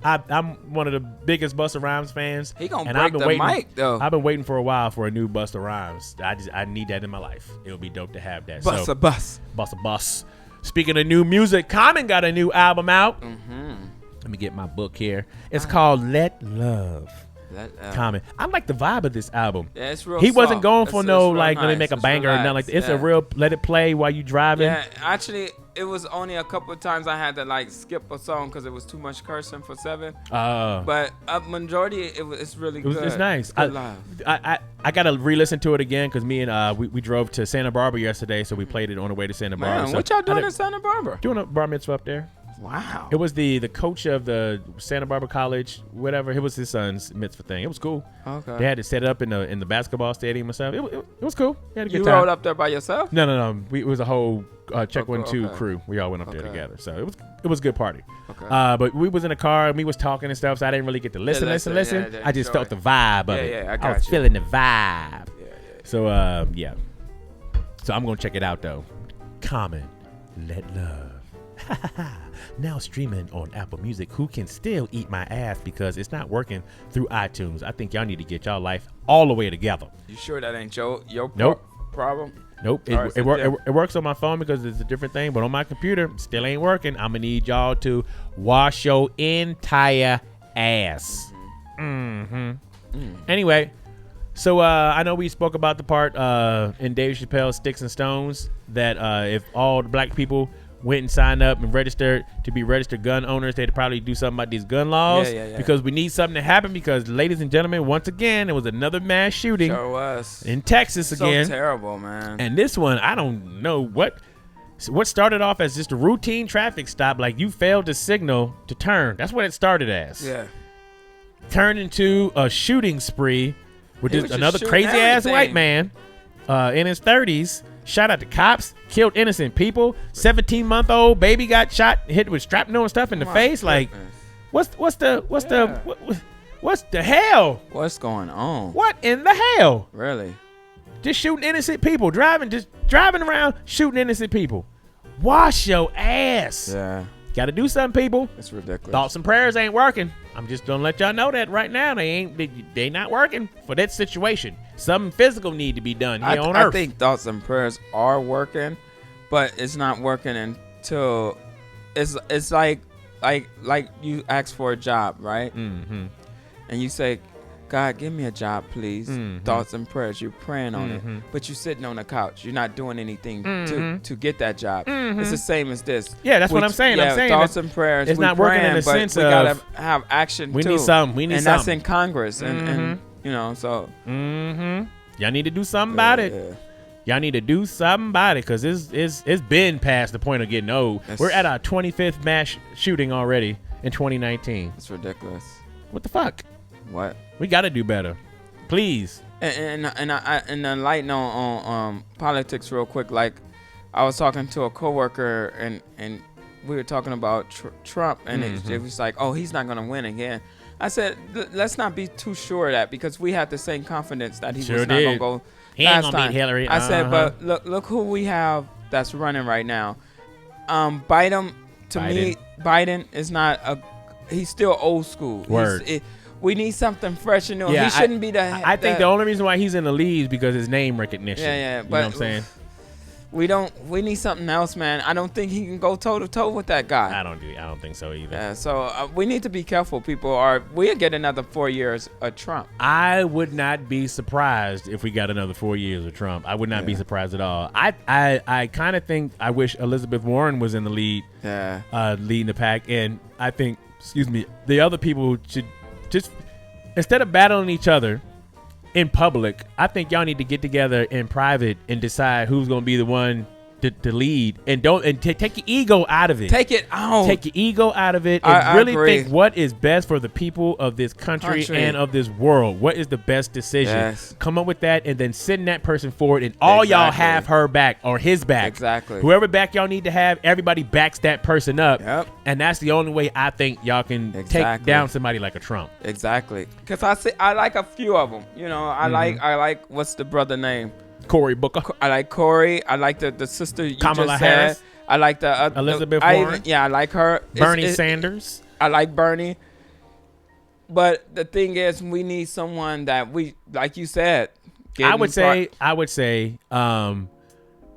I'm one of the biggest Busta Rhymes fans. He gonna and break I've been the waiting, mic, though. I've been waiting for a while for a new Busta Rhymes. I need that in my life. It would be dope to have that. Bus So, a bus. Busta Bus. Speaking of new music, Common got a new album out. Mm-hmm. Let me get my book here. It's called Let Love. Common. I like the vibe of this album. Yeah, it's real. He wasn't soft. going for It's no real like let me nice. make a It's banger or nothing like relaxed. that. It's a Yeah. real let it play while you driving. Yeah, actually, it was only a couple of times I had to like skip a song because it was too much cursing for 7. But majority, it's really good. It's nice. Good live. I gotta re-listen to it again because me and we drove to Santa Barbara yesterday, so we played it on the way to Santa Barbara. Man, So what y'all doing I in Santa Barbara? doing a bar mitzvah up there. Wow. It was the coach of the Santa Barbara College, whatever. It was his son's mitzvah thing. It was cool. Okay. They had to set it up in the basketball stadium and stuff. It was cool. We had a good You time. rode up there by yourself? No. It was a whole Check 1 2 okay. crew. We all went up there Okay. together, so it was a good party. Okay. But we was in a car and we was talking and stuff, so I didn't really get to listen. listen. Yeah, I just enjoy. felt the vibe of Yeah, it. yeah, I I got was you. feeling the vibe. Yeah. So yeah. So I'm gonna check it out though. Common, Let Love. Now streaming on Apple Music. Who can still eat my ass because it's not working through iTunes? I think y'all need to get y'all life all the way together. You sure that ain't your Nope. problem? Nope. Or is It different? works on my phone because it's a different thing, but on my computer, still ain't working. I'm going to need y'all to wash your entire ass. Anyway, so I know we spoke about the part in Dave Chappelle's Sticks and Stones that if all the black people went and signed up and registered to be registered gun owners, they'd probably do something about these gun laws. Yeah. Because we need something to happen because, ladies and gentlemen, once again, it was another mass shooting Sure was. in Texas again. So terrible, man. And this one, I don't know what started off as just a routine traffic stop, like you failed to signal to turn. That's what it started as. Yeah. Turned into a shooting spree with He this was just another shooting crazy ass everything. white man in his 30s. Shot at the cops, killed innocent people. 17-month-old baby got shot, hit with shrapnel and stuff in the My face. Like, goodness. what's the hell? What's going on? What in the hell? Really? Just shooting innocent people, driving around shooting innocent people. Wash your ass. Yeah. Got to do something, people. It's ridiculous. Thoughts and prayers ain't working. I'm just gonna let y'all know that right now they not working for that situation. Something physical need to be done here on Earth. I think thoughts and prayers are working, but it's not working until it's like you ask for a job, right? Mm-hmm. And you say, God, give me a job, please. Mhm. Thoughts and prayers. You're praying on Mhm. it, but you're sitting on the couch. You're not doing anything Mhm. to get that job. Mhm. It's the same as this. Yeah, that's what I'm saying. I'm saying thoughts that and prayers. it's we not working in praying, the but sense we of gotta have action we too. need something. We need and something. that's in Congress, and Mhm. you know, so Y'all need to do something about it. yeah. Y'all need to do something about it because it's been past the point of getting old. That's- We're at our 25th mass shooting already in 2019. It's ridiculous. What the fuck? What? We got to do better. Please. And a light note on politics real quick. Like, I was talking to a coworker and we were talking about Trump, and it was like, oh, he's not going to win again. I said, let's not be too sure of that, because we had the same confidence that he was not going to go. He ain't going to beat Hillary. I said, but look who we have that's running right now. Biden is not he's still old school. Word. We need something fresh and new. Yeah, he shouldn't be the. I think the only reason why he's in the lead is because his name recognition. Yeah. You know what I'm saying? We need something else, man. I don't think he can go toe to toe with that guy. I don't think so either. Yeah, so we need to be careful, people, or we'll get another 4 years of Trump. I would not be surprised if we got another 4 years of Trump. I would not be surprised at all. I kind of think I wish Elizabeth Warren was in the lead, leading the pack, and I think, the other people should just, instead of battling each other in public, I think y'all need to get together in private and decide who's going to be the one to lead, and take your ego out of it. Take it out. Take your ego out of it, and I really agree. think what is best for the people of this country and of this world. What is the best decision? Yes. Come up with that, and then send that person forward, and all y'all have her back or his back. Exactly. Whoever back y'all need to have, everybody backs that person up. Yep. And that's the only way I think y'all can take down somebody like a Trump. Exactly. Because I like a few of them. You know, I like what's the brother name? Cory Booker. I like Cory. I like the sister you Kamala just Harris. said. I like the Elizabeth Warren. I like her. Bernie Sanders. I like Bernie. But the thing is, we need someone that we, like you said. I would say,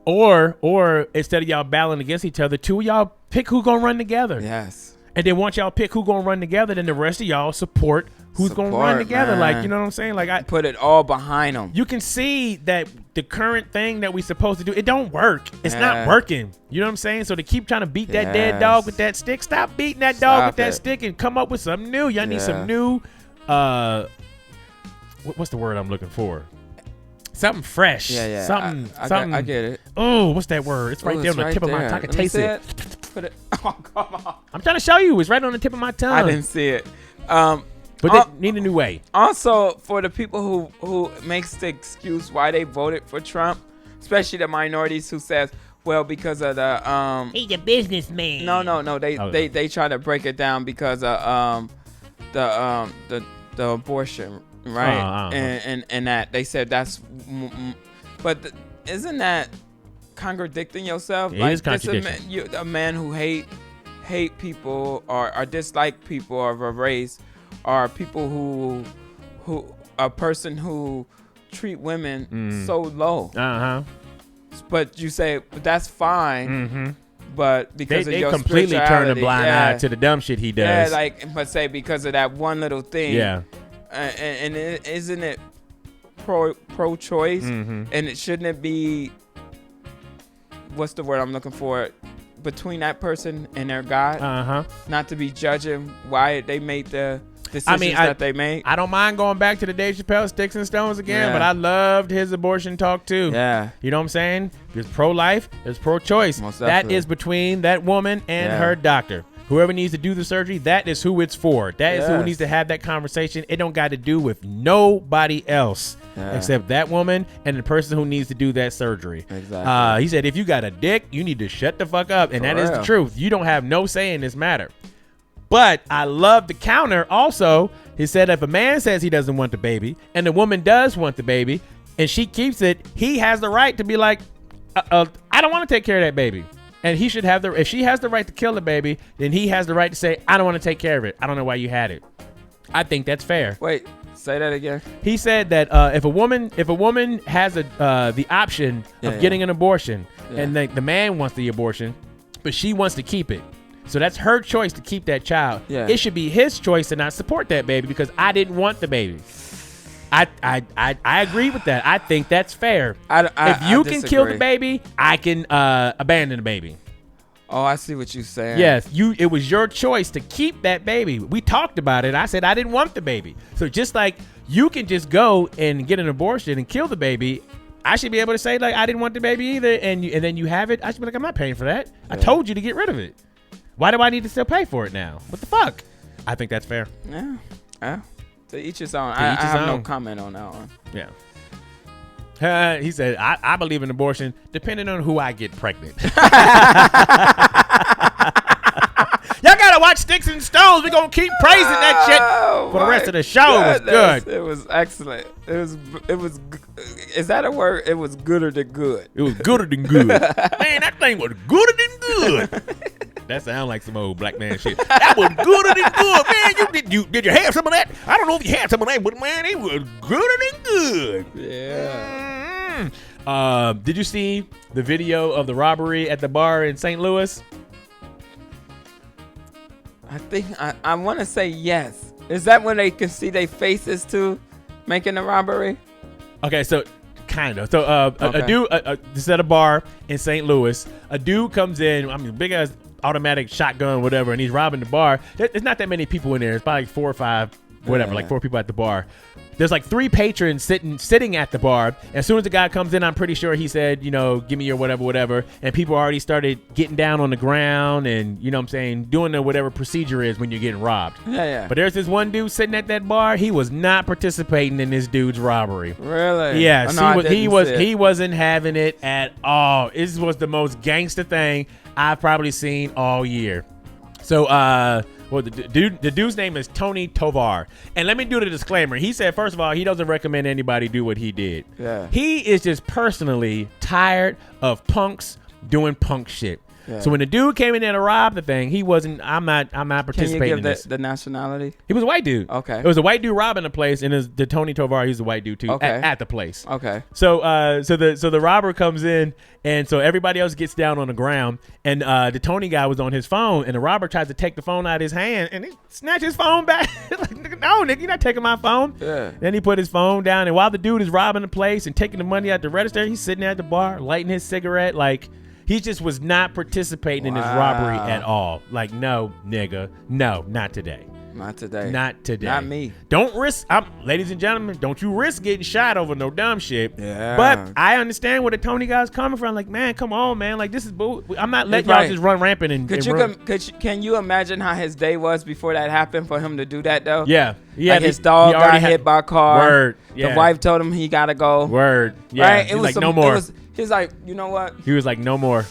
or instead of y'all battling against each other, two of y'all pick who gonna run together. Yes. And then once y'all pick who gonna run together, then the rest of y'all support who's gonna run together. Man. Like, you know what I'm saying? Like, I put it all behind them. You can see that the current thing that we supposed to do, it don't work. It's not working. You know what I'm saying? So to keep trying to beat that dead dog with that stick, stop beating that dog with that stick and come up with something new. Y'all need some new, what's the word I'm looking for? Something fresh. Yeah. Something. I get it. Oh, what's that word? It's right there on the tip of my tongue. I can taste it. Put it. Oh, come on. I'm trying to show you. It's right on the tip of my tongue. I didn't see it. But they need a new way. Also, for the people who makes the excuse why they voted for Trump, especially the minorities who says, well, because of the he's a businessman. No. They try to break it down because of the abortion, right? And that they said that's, but isn't that contradicting yourself? It is contradiction. A man who hate people or dislike people of a race, or people who a person who treat women so low. But you say, but that's fine. But because of your completely turn a blind eye to the dumb shit he does. Yeah, but say because of that one little thing. Yeah. And isn't it pro-choice? And shouldn't it be, what's the word I'm looking for, between that person and their God? Not to be judging why they made the decisions that they made. I don't mind going back to the Dave Chappelle Sticks and Stones again, but I loved his abortion talk too. Yeah. You know what I'm saying? There's pro-life, there's pro-choice. That is between that woman and her doctor. Whoever needs to do the surgery, that is who it's for. That is who needs to have that conversation. It don't got to do with nobody else except that woman and the person who needs to do that surgery. Exactly. He said, if you got a dick, you need to shut the fuck up. And that is the truth. You don't have no say in this matter. But I love the counter also. He said if a man says he doesn't want the baby and the woman does want the baby and she keeps it, he has the right to be like, I don't want to take care of that baby. And he should have if she has the right to kill the baby, then he has the right to say, I don't want to take care of it. I don't know why you had it. I think that's fair. Wait, say that again. He said that if a woman has the option of getting an abortion and the man wants the abortion, but she wants to keep it. So that's her choice to keep that child. Yeah. It should be his choice to not support that baby because I didn't want the baby. I agree with that. I think that's fair. If you can kill the baby, I can abandon the baby. Oh, I see what you're saying. Yes, it was your choice to keep that baby. We talked about it. I said I didn't want the baby. So just like you can just go and get an abortion and kill the baby, I should be able to say like I didn't want the baby either, and then you have it. I should be like I'm not paying for that. I told you to get rid of it. Why do I need to still pay for it now? What the fuck? I think that's fair. Yeah. To each his own. I have no comment on that one. Yeah. He said, I believe in abortion depending on who I get pregnant. Y'all gotta watch Sticks and Stones. We're gonna keep praising that shit for the rest of the show. It was good. It was excellent. It was. Is that a word? It was gooder than good. It was gooder than good. Man, that thing was gooder than good. That sounds like some old black man shit. That was gooder than good, man. Did you have some of that? I don't know if you had some of that, but man, it was gooder than good. Yeah. Did you see the video of the robbery at the bar in St. Louis? I think I want to say yes. Is that when they can see their faces too, making the robbery? Okay, so kind of. So a dude, this is at a bar in St. Louis. A dude comes in, I mean, big ass automatic shotgun, whatever, and he's robbing the bar. There's not that many people in there. It's probably like 4 or 5, whatever, like 4 people at the bar. There's like 3 patrons sitting at the bar. As soon as the guy comes in, I'm pretty sure he said, you know, give me your whatever. And people already started getting down on the ground and, you know what I'm saying, doing the whatever procedure is when you're getting robbed. Yeah. But there's this one dude sitting at that bar. He was not participating in this dude's robbery. Really? Yes. Oh, no, he wasn't having it at all. This was the most gangster thing I've probably seen all year. So, well, the dude's name is Tony Tovar. And let me do the disclaimer. He said, first of all, he doesn't recommend anybody do what he did. Yeah. He is just personally tired of punks doing punk shit. Yeah. So when the dude came in there to rob the thing, he wasn't. I'm not participating in this. The nationality? He was a white dude. Okay. It was a white dude robbing the place, and the Tony Tovar, he's a white dude too. Okay. At the place. Okay. So the robber comes in, and so everybody else gets down on the ground, and the Tony guy was on his phone, and the robber tries to take the phone out of his hand, and he snatched his phone back. Like, no, nigga, you're not taking my phone. Yeah. Then he put his phone down, and while the dude is robbing the place and taking the money out the register, he's sitting at the bar lighting his cigarette, like. He just was not participating in this robbery at all. Like, no, nigga. No, not today. Not today. Not today. Not me. Don't risk, ladies and gentlemen, don't you risk getting shot over no dumb shit. Yeah. But I understand where the Tony guy's coming from. Like, man, come on, man. Like, this is bull. I'm not letting y'all just run rampant and Can you imagine how his day was before that happened for him to do that, though? Yeah. Like his dog got hit by a car. Word. Yeah. The wife told him he got to go. Word. Yeah. Right? It was like, no more. He's like, you know what? He was like, no more.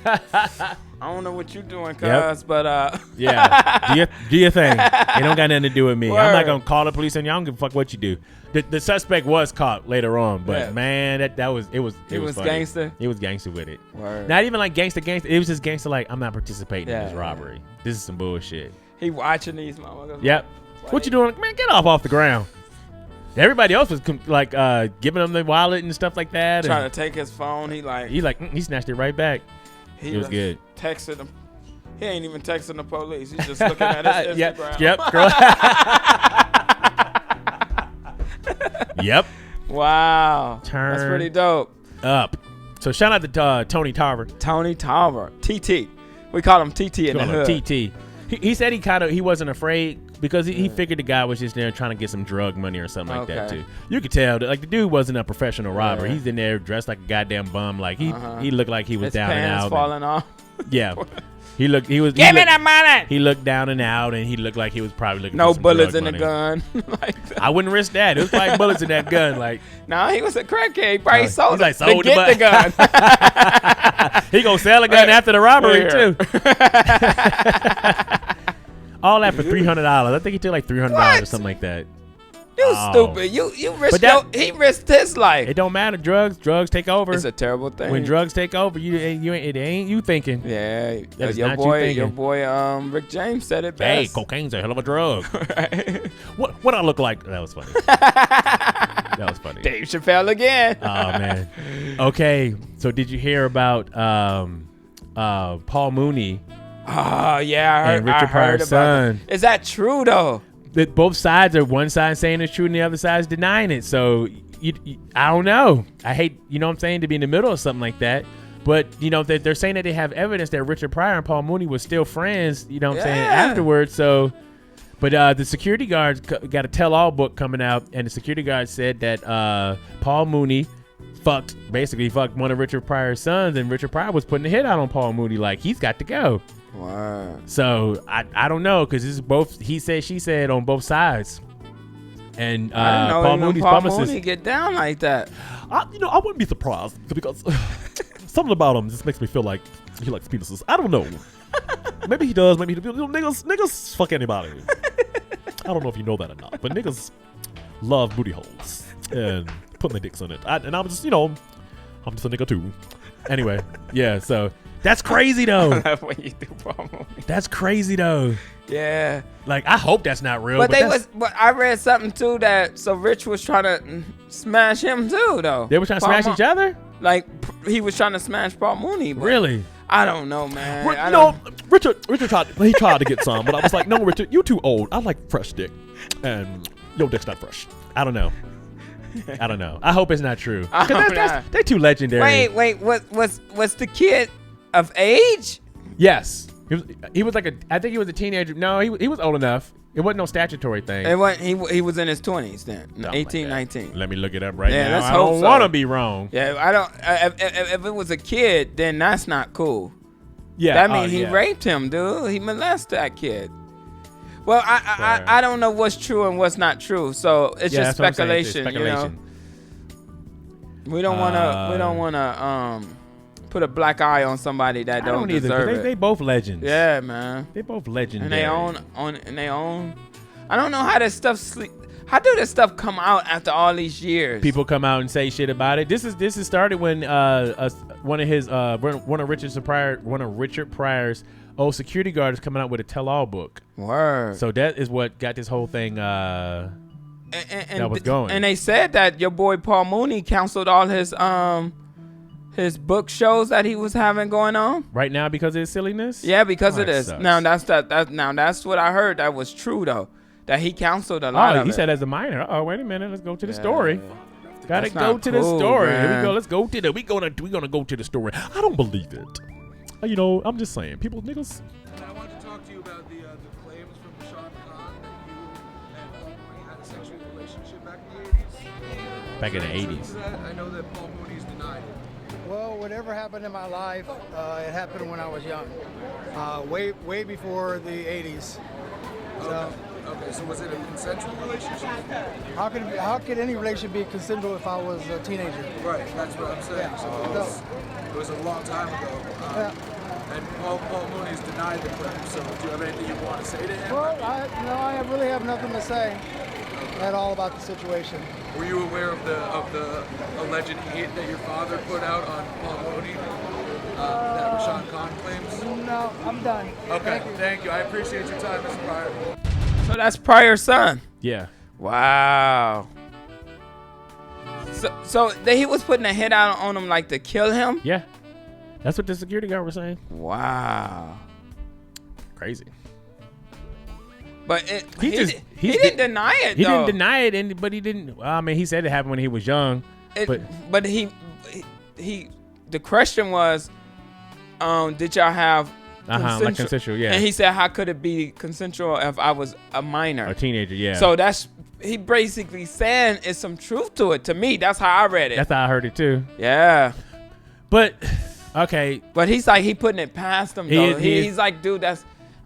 I don't know what you're doing, cuz, but yeah, do your thing. It don't got nothing to do with me. Word. I'm not gonna call the police on you. I don't give a fuck what you do. The suspect was caught later on, but man, it was gangster. It was gangster with it. Word. Not even like gangster. It was just gangster. Like, I'm not participating in this robbery. This is some bullshit. He watching these motherfuckers. Yep. What you doing, man? Get off the ground. Everybody else was like giving him the wallet and stuff like that. Trying to take his phone. He snatched it right back. It was good. Texted him. He ain't even texting the police. He's just looking at his Instagram. Yep. Yep. Wow. That's pretty dope. Up. So shout out to Tony Tarver. Tony Tarver. TT. We call him TT in the hood. TT. He said he wasn't afraid because he figured the guy was just there trying to get some drug money or something like that too. You could tell that, like, the dude wasn't a professional robber. He's in there dressed like a goddamn bum. Like he looked like he was down and out. His pants falling off. Yeah. Give me that money. He looked down and out, and he looked like he was probably looking no for some bullets drug in money. the gun. Like, I wouldn't risk that. It was probably bullets in that gun. Like, no, he was a crackhead. He probably sold it. Sold to get the gun. He gonna sell a gun after the robbery too. All that for $300. I think he took like $300 or something like that. You stupid. You risked he risked his life. It don't matter. Drugs take over. It's a terrible thing. When drugs take over, it ain't you thinking. Yeah. Your boy Rick James said it best. Hey, cocaine's a hell of a drug. Right. What I look like? That was funny. That was funny. Dave Chappelle again. Oh man. Okay. So did you hear about Paul Mooney? Oh yeah, I heard Pryor's about son. Is that true though? That both sides are, one side saying it's true and the other side's denying it. So I don't know. I hate, you know what I'm saying, to be in the middle of something like that. But, you know, they're saying that they have evidence that Richard Pryor and Paul Mooney were still friends, you know what I'm saying, afterwards. So, but the security guards got a tell-all book coming out, and the security guard said that Paul Mooney fucked one of Richard Pryor's sons, and Richard Pryor was putting a hit out on Paul Mooney like, he's got to go. Wow. So I don't know, because this is both he said, she said on both sides. And I didn't know Paul Mooney's Mooney get down like that. I wouldn't be surprised because something about him just makes me feel like he likes penises. I don't know. Maybe he does. Maybe niggas fuck anybody. I don't know if you know that or not, but niggas love booty holes and putting their dicks in it. I'm just a nigga too. Anyway, yeah. So that's crazy though. I love when you do Paul Mooney. That's crazy though. Yeah. Like I hope that's not real. But I read something too that Rich was trying to smash him too though. They were trying to smash each other. Like he was trying to smash Paul Mooney. But really? I don't know, man. Richard tried to get some, but I was like, no, Richard, you too old. I like fresh dick, and your dick's not fresh. I don't know. I hope it's not true. They're too legendary. Wait. Was the kid of age? Yes. He was like I think he was a teenager. No, he was old enough. It wasn't no statutory thing. He was in his 20s then. No, 18, 19. Let me look it up right now. Let's I don't want to be wrong. Yeah, I don't. If it was a kid, then that's not cool. Yeah, that means he raped him, dude. He molested that kid. Well, I don't know what's true and what's not true, so it's just speculation. You know? We don't want to put a black eye on somebody that don't deserve it. They both legends. Yeah, man. They both legendary. And they own. I don't know how this stuff How do this stuff come out after all these years? People come out and say shit about it. This is started when one of Richard Pryor's old security guards coming out with a tell-all book. Word. So that is what got this whole thing that was going. And they said that your boy Paul Mooney canceled all his book shows that he was having going on right now because of his silliness. Yeah, because of this. Sucks. Now that's what I heard. That was true though. That he canceled a lot of it. He said as a minor. Oh, wait a minute. Let's go to the story. Gotta go to the cool, story. Man. Here we go. Let's go to the. We're gonna go to the story. I don't believe it. I'm just saying. People, niggas. I wanted to talk to you about the claims from Sean Khan that you and Paul Mooney had a sexual relationship back in the 80s. Back in the 80s. I know that Paul Mooney's denied it. Well, whatever happened in my life, it happened when I was young, way before the 80s. So, okay, so was it a consensual relationship? How could any relationship be consensual if I was a teenager? Right, that's what I'm saying. So it was a long time ago. And Paul Mooney's denied the claim. So do you have anything you want to say to him? Well, I really have nothing to say at all about the situation. Were you aware of the alleged hit that your father put out on Paul Mooney? That Rashawn Khan claims? No, I'm done. Okay, thank you. I appreciate your time, Mr. Pryor. So that's Pryor's son. Yeah. Wow. So he was putting a hit out on him like to kill him? Yeah. That's what the security guard was saying. Wow. Crazy. But he didn't deny it. He didn't deny it, but he didn't. I mean, he said it happened when he was young. But he the question was, did y'all have like consensual? Yeah. And he said, how could it be consensual if I was a minor, a teenager? Yeah. So he basically saying it's some truth to it. To me, that's how I read it. That's how I heard it too. Yeah. But okay. But he's like he putting it past him though. He's like, dude,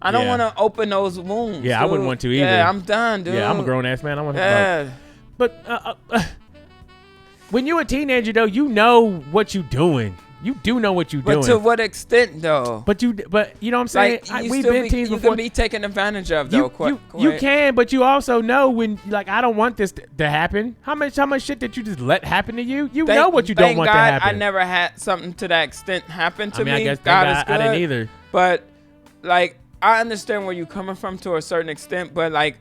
I don't want to open those wounds. Yeah, dude. I wouldn't want to either. Yeah, I'm done, dude. Yeah, I'm a grown ass man. I want to. Yeah. But when you're a teenager though, you know what you're doing. You do know what you're doing. But to what extent though? But you know what I'm saying? Like, we've been teens before. You can be taken advantage of though. You can, but you also know when I don't want this to happen. How much shit did you just let happen to you? You know what you don't want to happen. I never had something to that extent happen to me. I guess God is good. I didn't either. But I understand where you're coming from to a certain extent, but like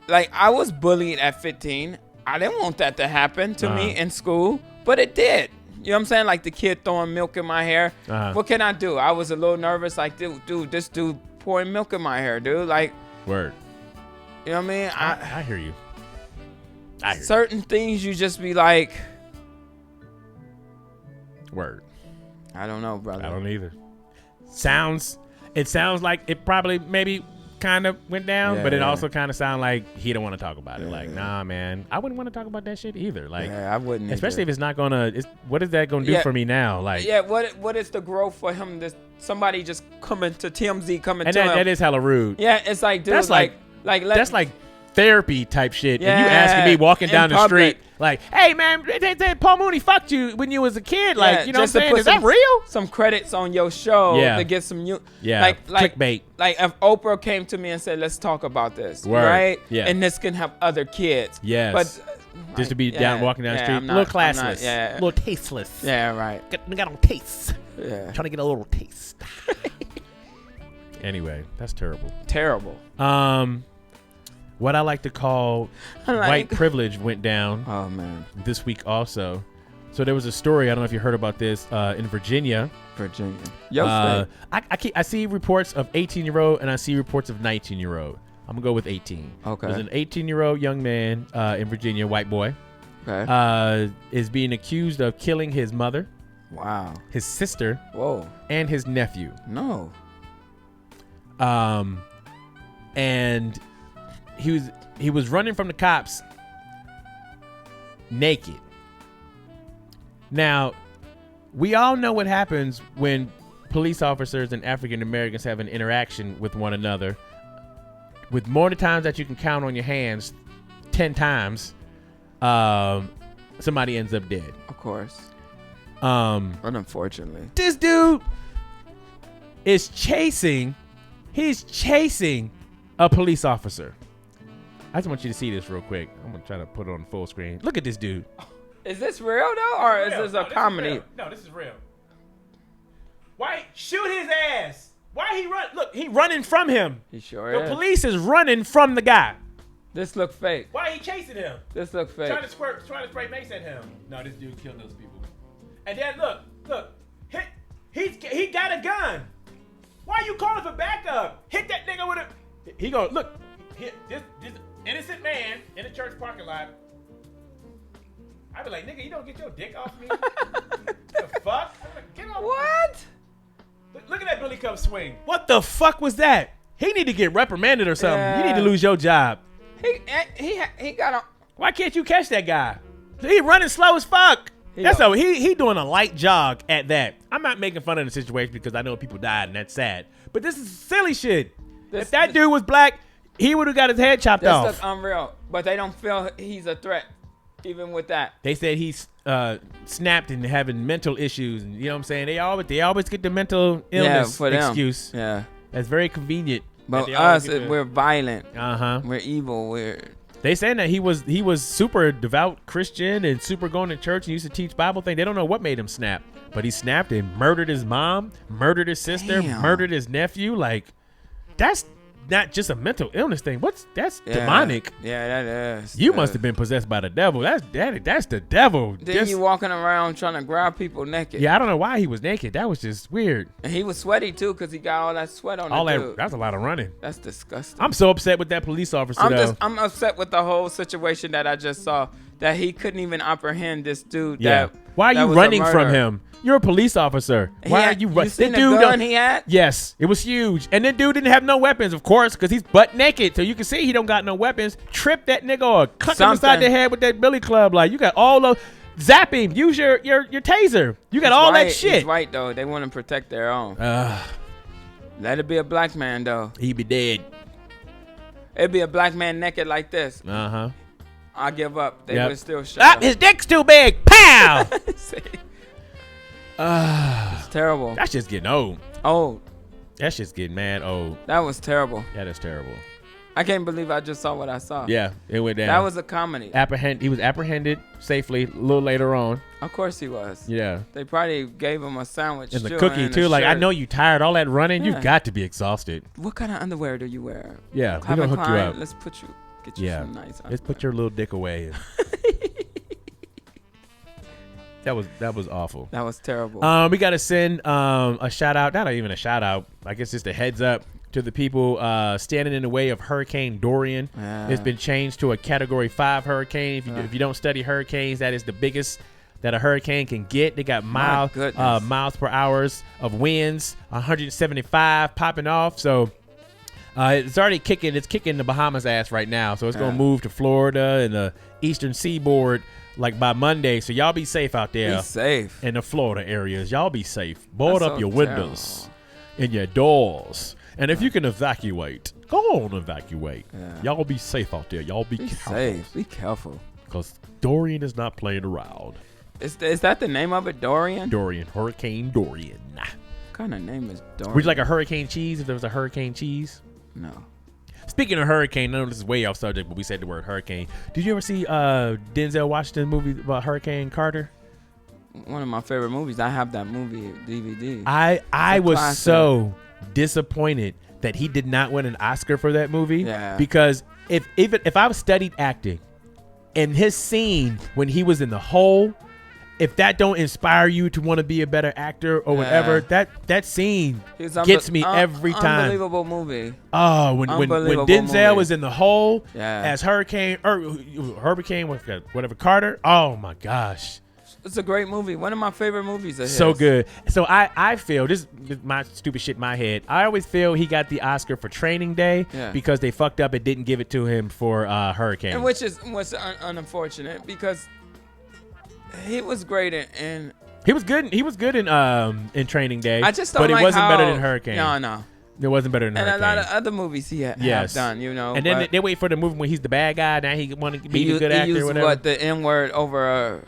I was bullied at 15. I didn't want that to happen to me in school, but it did. You know what I'm saying? Like the kid throwing milk in my hair. What can I do? I was a little nervous. Like, dude, this dude pouring milk in my hair, dude. Like, word. You know what I mean? I hear you. Certain things you just be like, word. I don't know, brother. I don't either. It sounds like it probably maybe kind of went down, but it also kind of sounded like he don't want to talk about it. Like, nah, man, I wouldn't want to talk about that shit either. Like, I wouldn't, especially if it's not gonna. What is that gonna do for me now? Like, what is the growth for him? Somebody just coming to TMZ coming and to him. That is hella rude. Yeah, it's like, dude, that's like therapy type shit. Yeah, and you asking me walking down the public. street like, hey man, they said Paul Mooney fucked you when you was a kid. Like, you know what I'm just to saying? put Is that real? Some credits on your show Yeah. to get some Yeah, clickbait. Like if Oprah came to me and said, let's talk about this, Word. right? Yeah. And this can help other kids. Yes. But Just to be walking down the street. I'm A little classless. yeah. A little tasteless. Yeah, right. Got on taste. Yeah. Trying to get a little taste. Anyway, that's terrible. Terrible. What I like to call white privilege went down Oh man. this week also. So there was a story, I don't know if you heard about this, in Virginia. Virginia. I see reports of 18-year-old and I see reports of 19-year-old. I'm going to go with 18. Okay. There's an 18-year-old young man in Virginia, white boy, is being accused of killing his mother, Wow. his sister, Whoa. and his nephew. No. And he was running from the cops naked. Now, we all know what happens when police officers and African Americans have an interaction with one another. With more the times that you can count on your hands, 10 times, somebody ends up dead. Of course. Unfortunately. This dude is chasing a police officer. I just want you to see this real quick. I'm going to try to put it on full screen. Look at this dude. Is this real though, or is this a comedy? No, this is real. Why shoot his ass? Why he run? Look, he running from him. He sure The is. police is running from the guy. This look fake. Why he chasing him? This look fake. Trying to spray mace at him. No, this dude killed those people. And then look, he got a gun. Why you calling for backup? Hit that nigga with a. He go look. Hit this innocent man in a church parking lot. I be like, nigga, you don't get your dick off me. The fuck? I'm like, get off. What? Look at that Billy Cup swing. What the fuck was that? He need to get reprimanded or something. Yeah. You need to lose your job. He got a. Why can't you catch that guy? He running slow as fuck. He doing a light jog at that. I'm not making fun of the situation because I know people died and that's sad. But this is silly shit. If that dude was black, he would have got his head chopped off. This looks unreal, but they don't feel he's a threat, even with that. They said he's snapped and having mental issues, and you know what I'm saying. They always get the mental illness excuse. Yeah, that's very convenient. But us, we're violent. Uh-huh. We're evil. They saying that he was super devout Christian and super going to church and used to teach Bible thing. They don't know what made him snap, but he snapped and murdered his mom, murdered his sister, murdered his nephew. Like, that's not just a mental illness thing. That's demonic. Yeah, that is. You must have been possessed by the devil. That's the devil. Then you walking around trying to grab people naked. Yeah, I don't know why he was naked. That was just weird. And he was sweaty too because he got all that sweat on him. Dude. That's a lot of running. That's disgusting. I'm so upset with that police officer. I'm upset with the whole situation that I just saw. That he couldn't even apprehend this dude. Yeah. Why are you running from him? You're a police officer. Why are you running? You seen the gun he had? Yes, it was huge. And that dude didn't have no weapons, of course, because he's butt naked. So you can see he don't got no weapons. Trip that nigga or cut him inside the head with that billy club. Like, you got all those. Zap him. Use your taser. You got all that shit. He's white, though. They want to protect their own. Let it be a black man, though. He'd be dead. It'd be a black man naked like this. Uh-huh. I give up. They would still shut up. His dick's too big. Pow! It's terrible. That's just getting old. Old. That's just getting mad old. That was terrible. That is terrible. I can't believe I just saw what I saw. Yeah, it went down. That was a comedy. He was apprehended safely a little later on. Of course he was. Yeah. They probably gave him a sandwich and the cookie too. Like, I know you tired all that running. You've got to be exhausted. What kind of underwear do you wear? Yeah, we're gonna hook you up. Let's get you some nice underwear. Let's put your little dick away. That was awful. That was terrible. We got to send a shout out. Not even a shout out. I guess just a heads up to the people standing in the way of Hurricane Dorian. It's been changed to a Category 5 hurricane. If you don't study hurricanes, that is the biggest that a hurricane can get. They got miles per hour of winds, 175 popping off. So it's already kicking. It's kicking the Bahamas ass right now. So it's going to move to Florida and the eastern seaboard like by Monday. So y'all be safe out there. Be safe. In the Florida areas. Y'all be safe. Board up your windows and your doors. And if you can evacuate, Go on, evacuate. Yeah. Y'all be safe out there. Y'all be careful. Safe. Be careful. Because Dorian is not playing around. Is that the name of it, Dorian? Dorian. Hurricane Dorian. What kind of name is Dorian? Would you like a hurricane cheese if there was a hurricane cheese? No. Speaking of hurricane, I know this is way off subject, but we said the word hurricane. Did you ever see Denzel Washington movie about Hurricane Carter? One of my favorite movies. I have that movie DVD. I was classic. so disappointed that he did not win an Oscar for that movie. Yeah. Because if I was studied acting, and his scene when he was in the hole, if that don't inspire you to want to be a better actor or whatever, that scene gets me every time. Unbelievable movie. Oh, when Denzel movie. was in the hole Yeah. as Hurricane whatever Carter. Oh my gosh. It's a great movie. One of my favorite movies of his. So good. So I feel, this is my stupid shit in my head, I always feel he got the Oscar for Training Day because they fucked up and didn't give it to him for Hurricane. And which is unfortunate because he was great in he was good in Training Day. I just don't but like it wasn't how, better than Hurricane. No. It wasn't better than Hurricane. And a lot of other movies he have done, you know. And then they wait for the movie when he's the bad guy. Now he want to be a good actor he used or whatever. the N-word over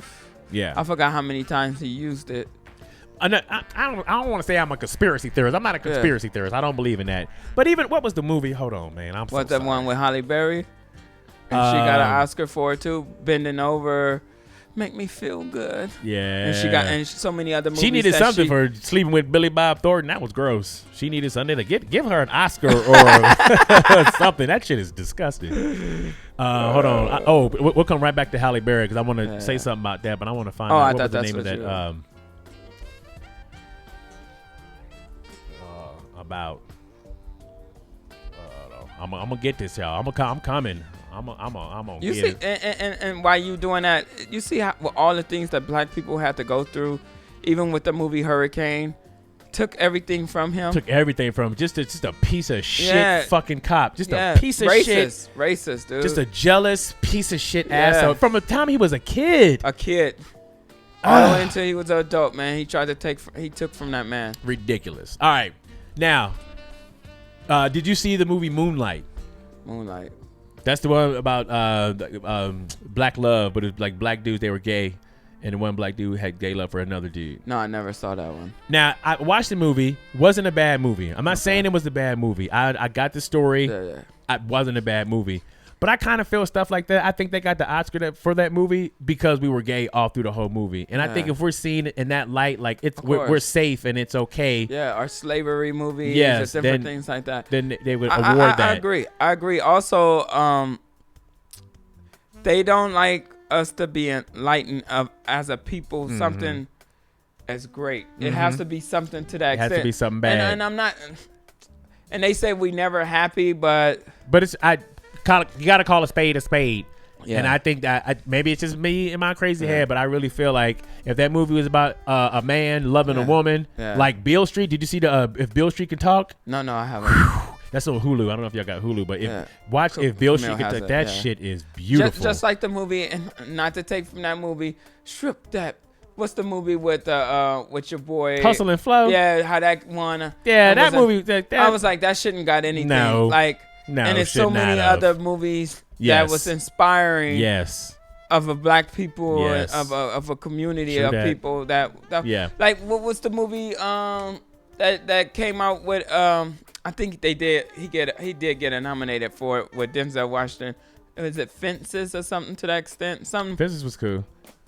Yeah. I forgot how many times he used it. I don't want to say I'm a conspiracy theorist. I'm not a conspiracy theorist. I don't believe in that. But even, what was the movie? Hold on, man. The one with Halle Berry? And she got an Oscar for it too. Bending Over, Make Me Feel Good. Yeah. And she got so many other movies. She needed something for sleeping with Billy Bob Thornton. That was gross. She needed something to give her an Oscar or something. That shit is disgusting. Hold on. We'll come right back to Halle Berry because I want to say something about that, but I want to find out what was the name of that. I'm gonna get this, y'all. I'm coming. I'm gonna you get see, it. And while you doing that, you see how all the things that black people had to go through, even with the movie Hurricane, took everything from him. Took everything from him. Just a piece of shit fucking cop. Just a piece of shit. Racist, dude. Just a jealous piece of shit asshole. From the time he was a kid. All the way until he was an adult, man. He took from that man. Ridiculous. All right. Now, did you see the movie Moonlight? Moonlight. That's the one about black love, but it's like black dudes, they were gay, and the one black dude had gay love for another dude. No, I never saw that one. Now, I watched the movie. Wasn't a bad movie. I'm not saying it was a bad movie. I got the story. Yeah. It wasn't a bad movie. But I kind of feel stuff like that. I think they got the Oscar for that movie because we were gay all through the whole movie. And I think if we're seeing it in that light, like we're safe and it's okay. Yeah, our slavery movies, different things like that. Then they would award that. I agree. Also, they don't like us to be enlightened as a people. Something as great. It has to be something to that extent. It has to be something bad. And I'm not. And they say we never happy, but it's you got to call a spade a spade. Yeah. And I think that maybe it's just me in my crazy head, but I really feel like if that movie was about a man loving a woman, like Beale Street. Did you see If Beale Street Can Talk? No, I haven't. That's on Hulu. I don't know if y'all got Hulu, but if Beale Street Can Talk, that shit is beautiful. Just like the movie, and not to take from that movie, Strip That. What's the movie with your boy Hustle and Flow? Yeah, how that one. That movie. I was like, that shouldn't got anything. No, and there's so many other movies that was inspiring. Yes. Of a black people, of a community of people that. Like, what was the movie that came out with? I think they did. He did get nominated for it with Denzel Washington. Was it Fences or something to that extent? Fences was cool.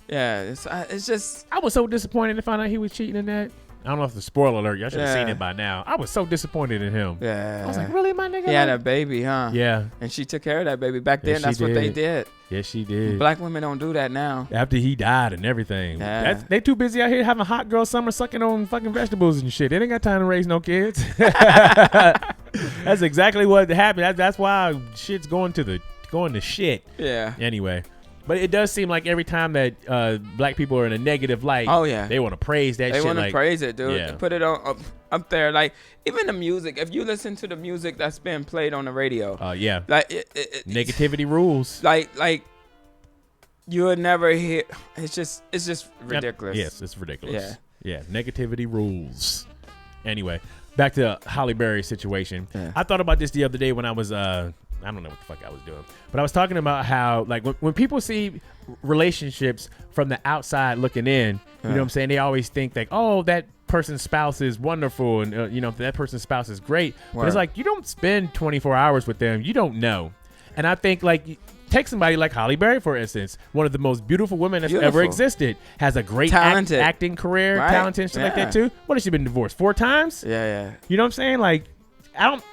Yeah, it's just. I was so disappointed to find out he was cheating in that. I don't know if it's a spoiler alert. Y'all should have seen it by now. I was so disappointed in him. Yeah. I was like, really, my nigga? He had a baby, huh? Yeah. And she took care of that baby. Back then, that's what they did. Yes, she did. Black women don't do that now. After he died and everything. Yeah. They too busy out here having hot girl summer sucking on fucking vegetables and shit. They ain't got time to raise no kids. That's exactly what happened. That's why shit's going to shit. Yeah. Anyway. But it does seem like every time that black people are in a negative light, they want to praise that shit. They want to praise it, dude. Yeah. Put it on up there. Like, even the music. If you listen to the music that's being played on the radio. Like, negativity rules. Like, you would never hear. It's just ridiculous. Yes, it's ridiculous. Yeah. Negativity rules. Anyway. back to the Halle Berry situation. Yeah. I thought about this the other day when I was I don't know what the fuck I was doing, but I was talking about how like when people see relationships from the outside looking in, you know what I'm saying? They always think like, oh, that person's spouse is wonderful, and you know, that person's spouse is great. But it's like you don't spend 24 hours with them, you don't know. And I think like. Take somebody like Halle Berry, for instance, one of the most beautiful women that's ever existed, has a great acting career, talented and shit like that too. What has she been divorced 4 times? Yeah. You know what I'm saying? Like,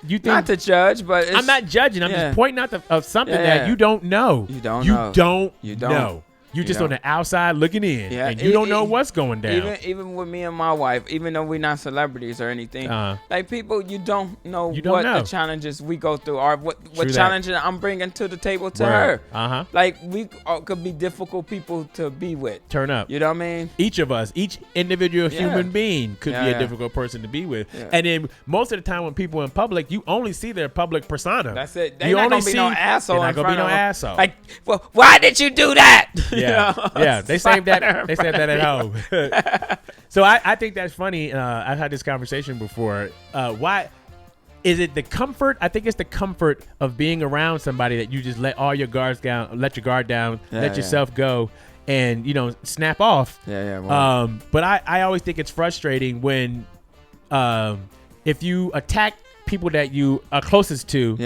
you think not to judge, but I'm not judging. I'm just pointing out of something that you don't know. You don't know. You're just on the outside looking in, and you don't know what's going down. Even with me and my wife, even though we're not celebrities or anything, like people, you don't know the challenges we go through or what challenges I'm bringing to the table to her. Like we could be difficult people to be with. Turn up. You know what I mean? Each of us, each individual human being could be a difficult person to be with. Yeah. And then most of the time when people in public, you only see their public persona. That's it. They're not going to be no asshole. They're not going to be no asshole. Like, well, why did you do that? Yeah, they saved that. They said that at home. So I think that's funny. I've had this conversation before. Why is it the comfort? I think it's the comfort of being around somebody that you just let all your guards down, let your guard down, let yourself go, and snap off. But I always think it's frustrating when if you attack people that you are closest to.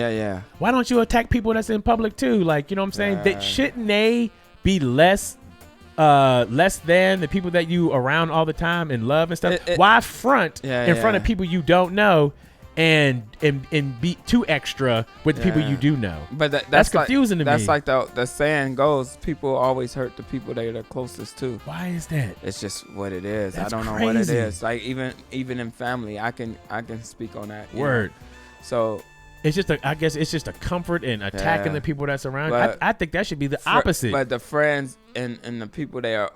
Why don't you attack people that's in public too? Like, you know what I'm saying? Shouldn't they be less than the people that you around all the time and love and stuff? Why front in front of people you don't know and be too extra with the people you do know? But that's confusing to me. That's like the saying goes, people always hurt the people they are closest to. Why is that? It's just what it is. That's I don't crazy. know what it is. Like even in family, I can speak on that. Word. So it's just I guess it's just a comfort in attacking the people that's around. I think that should be the opposite. But the friends and the people they are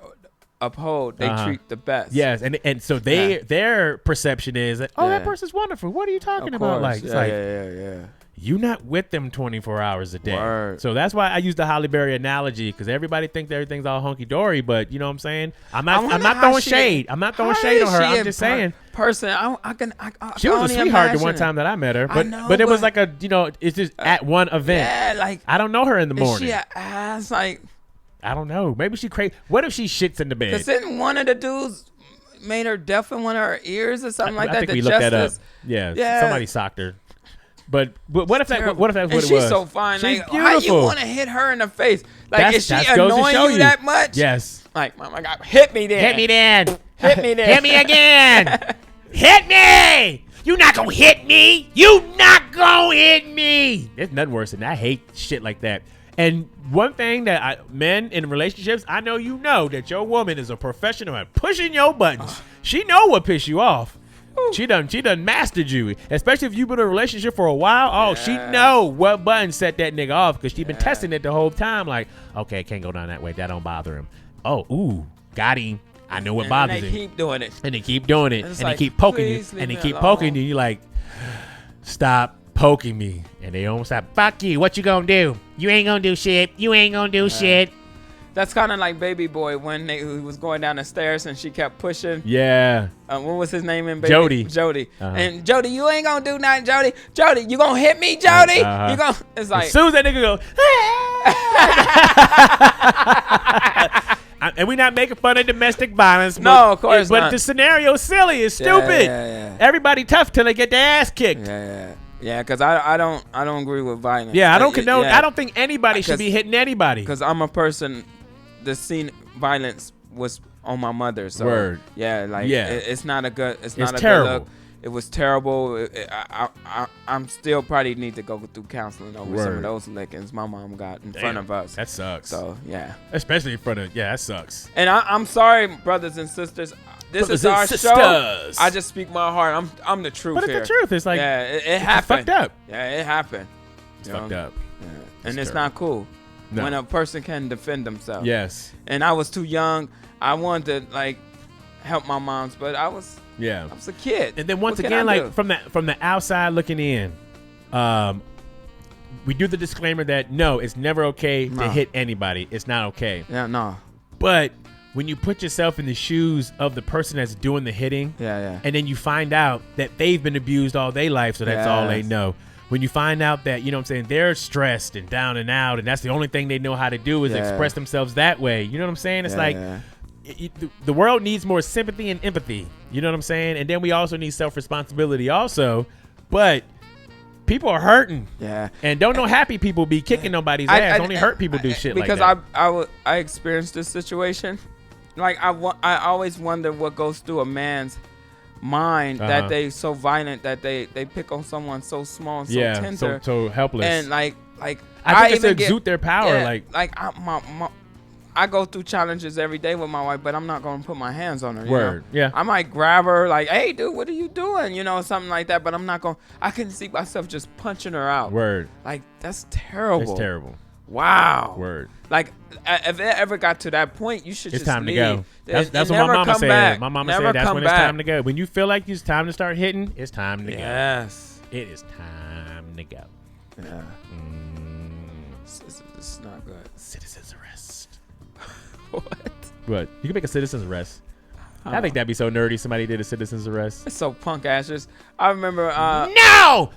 uphold, they treat the best. Yes, and so their perception is that that person's wonderful. What are you talking about? Like, it's you're not with them 24 hours a day. Word. So that's why I use the Halle Berry analogy, because everybody thinks everything's all hunky dory, but you know what I'm saying? I'm not throwing shade. I'm not throwing shade on her. I'm just saying. Person, she was a sweetheart the one time that I met her, but it was like it's just at one event. Yeah, like I don't know her in the morning. She ass like I don't know. Maybe she crazy. What if she shits in the bed? Because then one of the dudes made her deaf in one of her ears or something like that. I think we looked that up. Yeah, somebody socked her. But what if that's what it was? She's so fine. She's like, beautiful. How you want to hit her in the face? Like, is she annoying you that much? Yes. Like, oh my God, hit me then. Hit me then. Hit me then. Hit me again. Hit me. You not gonna hit me. You not gonna hit me. There's nothing worse than that. I hate shit like that. And one thing that men in relationships, I know that your woman is a professional at pushing your buttons. She know what piss you off. She done mastered you, especially if you've been in a relationship for a while. She know what button set that nigga off, because she been testing it the whole time. Like, okay, can't go down that way. That don't bother him. Got him. I know what bothers him. And they keep doing it. And they keep doing it. And they keep poking you. And they keep poking you. You're like, stop poking me. And they don't stop. Fuck you. What you gonna do? You ain't gonna do shit. You ain't gonna do shit. That's kind of like Baby Boy when he was going down the stairs and she kept pushing. Yeah. What was his name in Baby? Jody. And Jody, you ain't gonna do nothing, Jody. Jody, you gonna hit me, Jody? You gonna? It's like as soon as that nigga go. And we're not making fun of domestic violence. No, of course not. But the scenario is silly. It's stupid. Yeah. Everybody tough till they get their ass kicked. Yeah, because I don't agree with violence. Yeah, I don't condone. I don't think anybody should be hitting anybody. Because I'm a person. The scene violence was on my mother. So Word. It's not a good. It's not a terrible. good look. It was terrible. I'm still probably need to go through counseling over some of those lickings my mom got in front of us. That sucks. So yeah, especially in front of that sucks. And I'm sorry, brothers and sisters. This is our show. I just speak my heart. I'm the truth here. But it's the truth. It's like it happened. It's fucked up. Yeah, it happened. It's fucked up. Yeah. And it's not cool. No. When a person can defend themselves. Yes. And I was too young. I wanted to help my moms, but I was a kid. And then once again, from the outside looking in, we do the disclaimer that no, it's never okay to hit anybody. It's not okay. Yeah, no. But when you put yourself in the shoes of the person that's doing the hitting, Yeah. and then you find out that they've been abused all their life, so that's all they know. When you find out that, you know what I'm saying, they're stressed and down and out, and that's the only thing they know how to do is express themselves that way. You know what I'm saying? It's the world needs more sympathy and empathy. You know what I'm saying? And then we also need self-responsibility also. But people are hurting. Yeah. And don't no happy people be kicking nobody's ass. Only hurt people do shit like that. Because I experienced this situation. Like, I always wonder what goes through a man's mind that they so violent that they pick on someone so small and so tender. so helpless. And like I think it's to exude their power. I go through challenges every day with my wife, but I'm not gonna put my hands on her. Word. You know? I might grab her like, hey dude, what are you doing? You know, something like that, but I'm not gonna. I can see myself just punching her out. Word. Like, that's terrible. It's terrible. Wow. Word. Like, if it ever got to that point, you should it's just time leave. to go. That's what my mama said. Back. My mama never said that's when it's back. time to go. When you feel like it's time to start hitting, it's time to go. Yes. It is time to go. Yeah. It's not good. Citizen's arrest. What? You can make a citizen's arrest. I think that'd be so nerdy. Somebody did a citizen's arrest. It's so punk asses. I remember. No.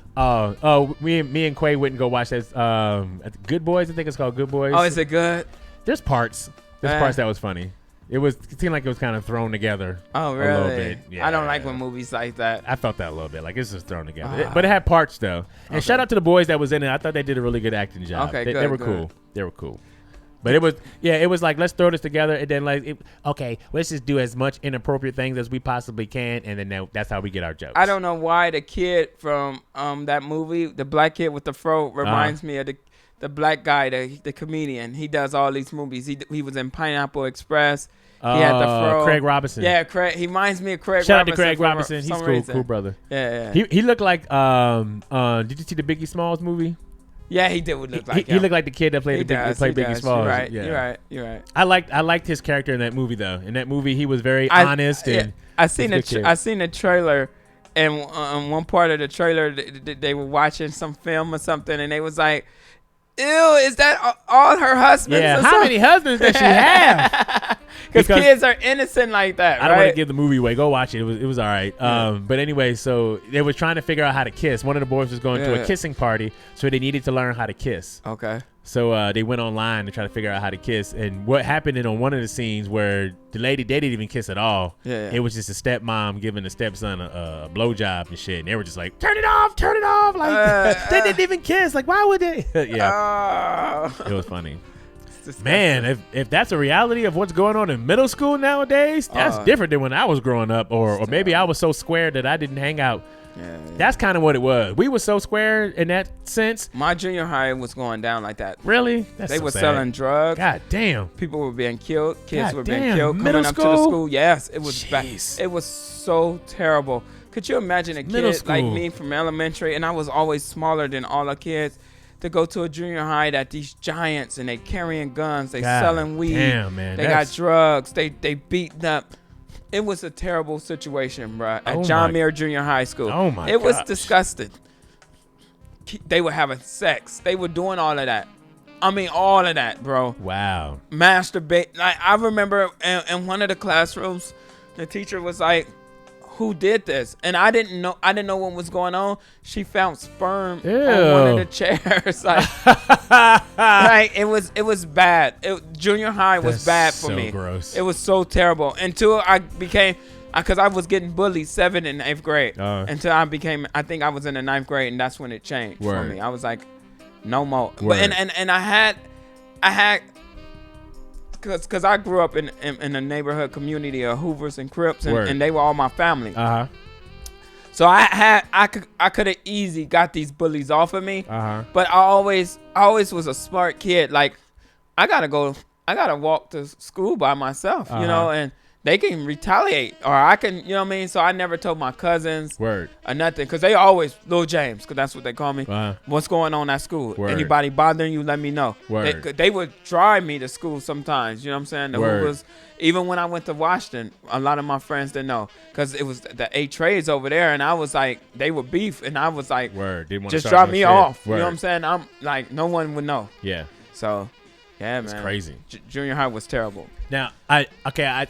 Me and Quay went and go watch that. Good Boys. I think it's called Good Boys. Oh, is it good? There's parts. Parts that was funny. It seemed like it was kind of thrown together. Oh, really? A little bit. Yeah. I don't like when movies like that. I felt that a little bit. Like, it's just thrown together. But it had parts, though. And shout out to the boys that was in it. I thought they did a really good acting job. Okay, They were cool. They were cool. But it was like, let's throw this together. And then, let's just do as much inappropriate things as we possibly can. And then that's how we get our jokes. I don't know why the kid from that movie, the black kid with the fro, reminds me of the black guy, the comedian. He does all these movies. He was in Pineapple Express. He had the fro. Craig Robinson. Yeah, Craig. He reminds me of Craig Shout Robinson. out to Craig Robinson. He's cool brother. Yeah. He looked like, did you see the Biggie Smalls movie? Yeah, he did look like he looked like the kid that played Biggie Smalls. You're right. I liked his character in that movie though. In that movie, he was very honest and. I seen the trailer, and one part of the trailer they were watching some film or something, and they was like, "Ew, is that all her husbands?" Yeah, how many husbands does she have? Because kids are innocent like that. I don't want to give the movie away. Go watch it. It was all right. But anyway, so they were trying to figure out how to kiss. One of the boys was going to a kissing party, so they needed to learn how to kiss. Okay. So they went online to try to figure out how to kiss. And what happened on one of the scenes where the lady, they didn't even kiss at all. Yeah. It was just a stepmom giving the stepson a blowjob and shit. And they were just like, turn it off. Like, they didn't even kiss. Like, why would they? Yeah. It was funny. Man, if that's a reality of what's going on in middle school nowadays, that's different than when I was growing up. Or maybe I was so square that I didn't hang out. Yeah. That's kind of what it was. We were so square in that sense. My junior high was going down like that. Really? They were selling drugs. God damn. People were being killed. Kids were being killed. Coming up to the school. Yes, it was bad. It was so terrible. Could you imagine a kid like me from elementary, and I was always smaller than all the kids, to go to a junior high that these giants, and they carrying guns, they selling weed, man, they got drugs, they beating up. It was a terrible situation, bro. At John Muir Junior High School. Oh my! It was disgusting. They were having sex. They were doing all of that. I mean, all of that, bro. Wow. Masturbate. Like, I remember in one of the classrooms, the teacher was like, "Who did this?" And I didn't know what was going on. She found sperm on one of the chairs. Like it was bad. Junior high was bad for me. Gross. It was so terrible until I became, because I was getting bullied 7th and 8th grade. Until I think I was in the 9th grade, and that's when it changed for me. I was like, no more. But and I had. Because I grew up in a neighborhood community of Hoovers and Crips, and they were all my family. So I could have easily got these bullies off of me. But I always was a smart kid. Like, I gotta walk to school by myself, you know, and they can retaliate, or I can, you know what I mean? So I never told my cousins or nothing, because they always, Lil James, because that's what they call me. What's going on at school? Anybody bothering you, let me know. They would drive me to school sometimes, you know what I'm saying? The Hoovers, even when I went to Washington, a lot of my friends didn't know, because it was the 8 trades over there, and I was like, they were beef, and I was like, just drop me off. You know what I'm saying? I'm like, no one would know. Yeah. So Yeah, man. It's crazy. Junior high was terrible. Now, I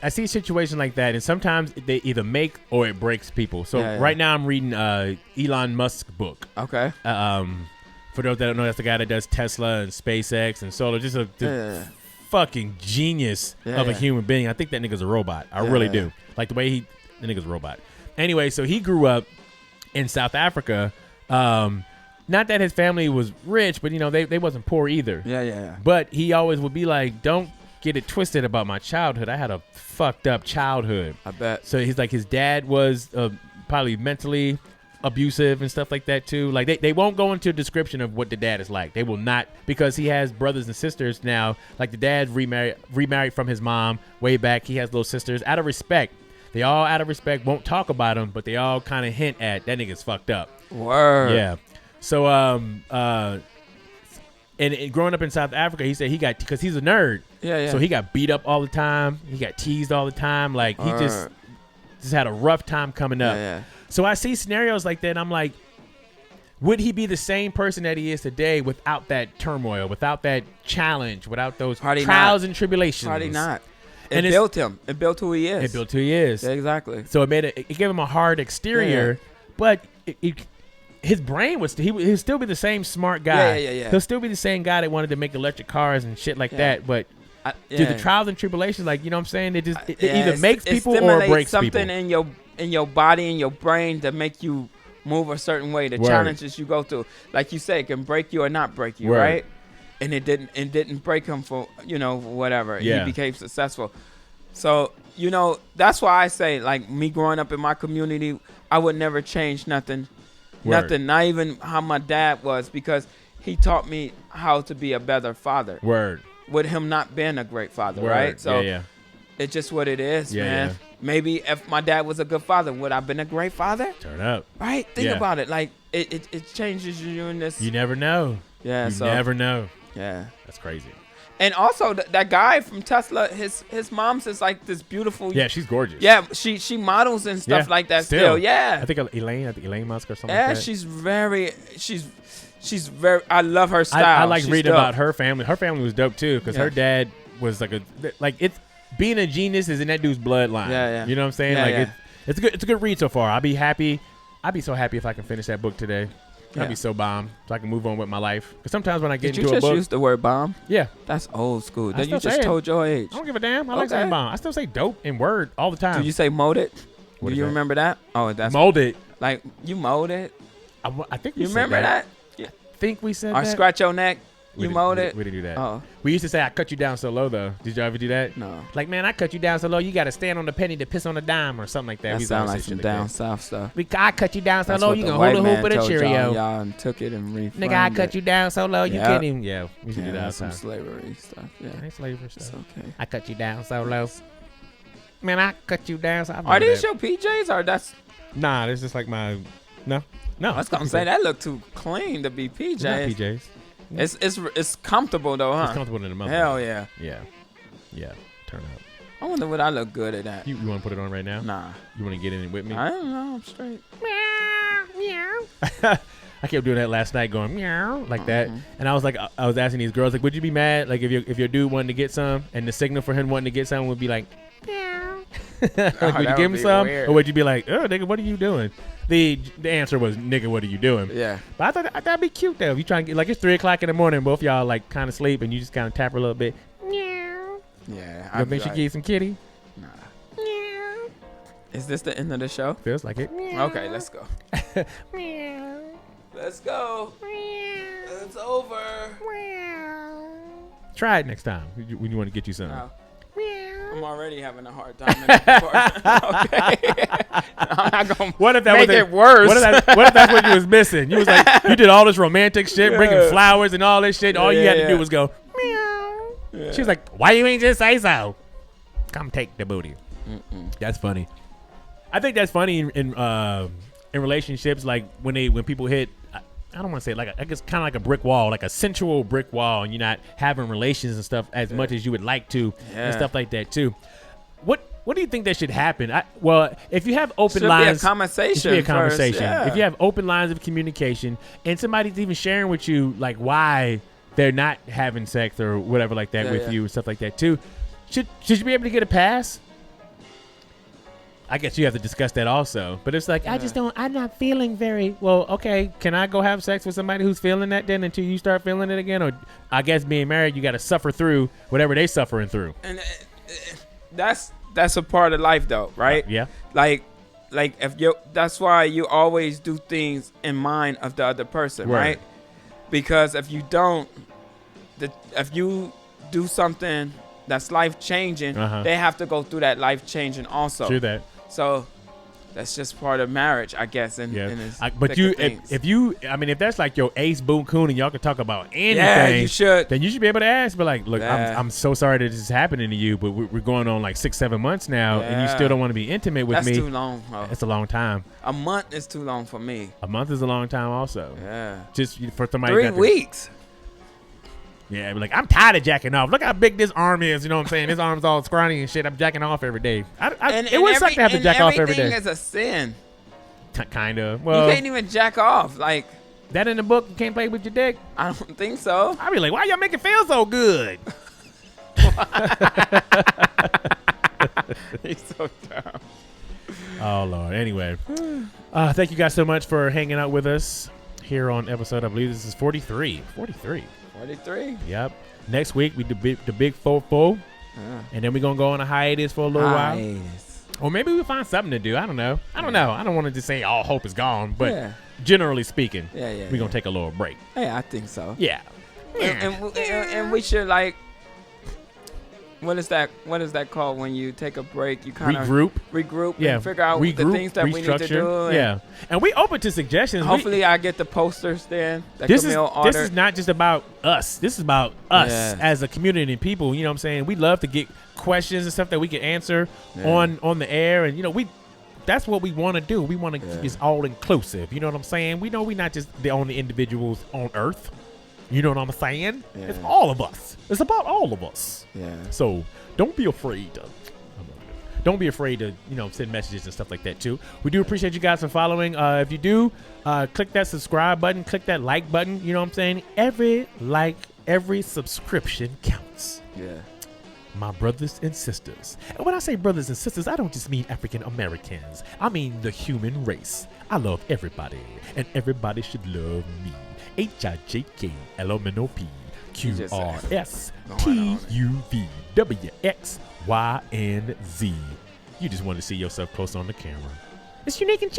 see a situation like that, and sometimes they either make or it breaks people. So right now I'm reading Elon Musk's book. Okay. For those that don't know, that's the guy that does Tesla and SpaceX and solar. Just a fucking genius of a human being. I think that nigga's a robot. I really do. Like the way the nigga's a robot. Anyway, so he grew up in South Africa. Not that his family was rich, but, you know, they wasn't poor either. Yeah. But he always would be like, don't get it twisted about my childhood. I had a fucked up childhood. I bet. So he's like, his dad was probably mentally abusive and stuff like that too. Like they won't go into a description of what the dad is like. They will not, because he has brothers and sisters now. Like the dad remarried from his mom way back. He has little sisters. Out of respect, they all out of respect won't talk about him, but they all kind of hint at that nigga's fucked up. Word. Yeah. So and growing up in South Africa, he said he got, because he's a nerd. Yeah. So he got beat up all the time. He got teased all the time. Like he just had a rough time coming up. Yeah. So I see scenarios like that, and I'm like, would he be the same person that he is today without that turmoil, without that challenge, without those trials and tribulations? Probably not. And it built him. It built who he is. It built who he is. Yeah, exactly. So it gave him a hard exterior, but his brain would he'll still be the same smart guy. Yeah. He'll still be the same guy that wanted to make electric cars and shit like that. But dude, the trials and tribulations, like, you know what I'm saying? It either makes people or breaks something people. in your body and your brain to make you move a certain way. The challenges you go through, like you say, it can break you or not break you, right? And it didn't break him for, you know, whatever. He became successful. So, you know, that's why I say, like, me growing up in my community, I would never change nothing. Nothing, not even how my dad was, because he taught me how to be a better father. With him not being a great father, right? So it's just what it is, man. Yeah. Maybe if my dad was a good father, would I have been a great father? Turn up. Right? Think about it. Like, it changes you in this. You never know. Yeah, you never know. Yeah. That's crazy. And also, that guy from Tesla, his mom's is like this beautiful. Yeah, she's gorgeous. Yeah, she models and stuff like that still. Yeah. I think Elaine Musk or something like that. She's very, I love her style. I like reading about her family. Her family was dope too, because her dad was being a genius is in that dude's bloodline. Yeah. You know what I'm saying? It's a good read so far. I'd be so happy if I can finish that book today. I'd be so bomb, so I can move on with my life. Because sometimes when I get into a book, you just use the word bomb? Yeah, that's old school. Then you just told your age. I don't give a damn. I like saying bomb. I still say dope and word all the time. Do you say molded? Do you remember that? Oh, that's molded. Like you molded. I think you remember that. Yeah. I think we said or that. Or scratch your neck. You molded. We didn't do that. Oh. We used to say I cut you down so low though. Did you ever do that? No. Like, man, I cut you down so low. You got to stand on the penny to piss on a dime or something like that. That sounds like some down south stuff. I cut you down so low. You can hold a hoop with a Cheerio. Y'all and took it and reframed Nigga, I cut you down so low. You can't even. Yeah, we should do that. Some slavery stuff. Yeah, ain't slavery stuff. It's okay. I cut you down so low. Man, I cut you down. So are these your PJs or that's? Nah, this is like my. No. I was gonna say that look too clean to be PJs. Not PJs. It's comfortable though, huh? It's comfortable in the month. Hell yeah. Yeah. Turn up. I wonder would I look good at that. You want to put it on right now? Nah. You want to get in it with me? I don't know. I'm straight. Meow. I kept doing that last night, going meow like that, and I was asking these girls, like, would you be mad, like, if your dude wanted to get some, and the signal for him wanting to get some would be like, meow. Like, would you give him some, weird. Or would you be like, oh, nigga, what are you doing? The answer was, nigga, what are you doing? Yeah. But I thought that'd be cute though. If you try and get, like, it's 3:00 in the morning, both y'all like kind of sleep, and you just kind of tap her a little bit. Meow. Yeah. You think she give you some kitty? Nah. Meow. Is this the end of the show? Feels like it. Meow. Okay, let's go. Meow. Let's go. Meow. It's over. Meow. Try it next time when you want to get you something. No. I'm already having a hard time. Okay. I'm not gonna make it worse. What if that's what you was missing? You was like, you did all this romantic shit, bringing flowers and all this shit. All you had to do was go, meow. Yeah. She was like, why you ain't just say so? Come take the booty. That's funny. I think that's funny in relationships, like when people hit, I don't want to say like I guess kind of like a brick wall, like a sensual brick wall, and you're not having relations and stuff as much as you would like to, and stuff like that too. What do you think that should happen? Well, if you have open lines, be a conversation. It should be a conversation. First, yeah. If you have open lines of communication, and somebody's even sharing with you like why they're not having sex or whatever like that with you and stuff like that too, should you be able to get a pass? I guess you have to discuss that also. But it's like, I'm not feeling very well. Okay, can I go have sex with somebody who's feeling that then until you start feeling it again? Or I guess being married, you got to suffer through whatever they suffering through. And that's a part of life though, right? Yeah. Like that's why you always do things in mind of the other person, right? Because if you don't, if you do something that's life changing, they have to go through that life changing also. True that. So that's just part of marriage, I guess. But if that's like your ace boon coon and y'all can talk about anything, then you should be able to ask. But like, look, I'm so sorry that this is happening to you, but we're going on like 6-7 months now, and you still don't want to be intimate with me. That's too long. It's a long time. A month is too long for me. A month is a long time also. Yeah. Just for somebody. 3 weeks. Yeah, like I'm tired of jacking off. Look how big this arm is. You know what I'm saying? This arm's all scrawny and shit. I'm jacking off every day. It would suck to have to jack off every day. Everything is a sin. Kind of. Well, you can't even jack off. Like that in the book. You can't play with your dick. I don't think so. I'd be like, why y'all make it feel so good? He's so dumb. Oh Lord. Anyway, thank you guys so much for hanging out with us here on episode. I believe this is 43. 43. Yep. Next week we do the big 4-4, and then we're gonna go on a hiatus for a little while. Or maybe we'll find something to do. I don't know. I don't want to just say all hope is gone, but generally speaking, we're gonna take a little break. Yeah, I think so. Yeah. And we should like. What is that called when you take a break? You kind of regroup, and figure out the things that we need to do. And we open to suggestions. Hopefully, I get the posters then. This is not just about us. This is about us as a community and people. You know what I'm saying? We love to get questions and stuff that we can answer on the air, and that's what we want to do. We want to keep this all inclusive. You know what I'm saying? We know we're not just the only individuals on Earth. You know what I'm saying? Yeah. It's all of us. It's about all of us. Yeah. So don't be afraid to. Don't be afraid to, send messages and stuff like that too. We do appreciate you guys for following. If you do, click that subscribe button, click that like button. You know what I'm saying? Every like, every subscription counts. Yeah. My brothers and sisters. And when I say brothers and sisters, I don't just mean African Americans. I mean the human race. I love everybody, and everybody should love me. HIJKLMNOPQRSTUVWXYNZ. You just want to see yourself close on the camera. It's Theunieqandcheeseshow.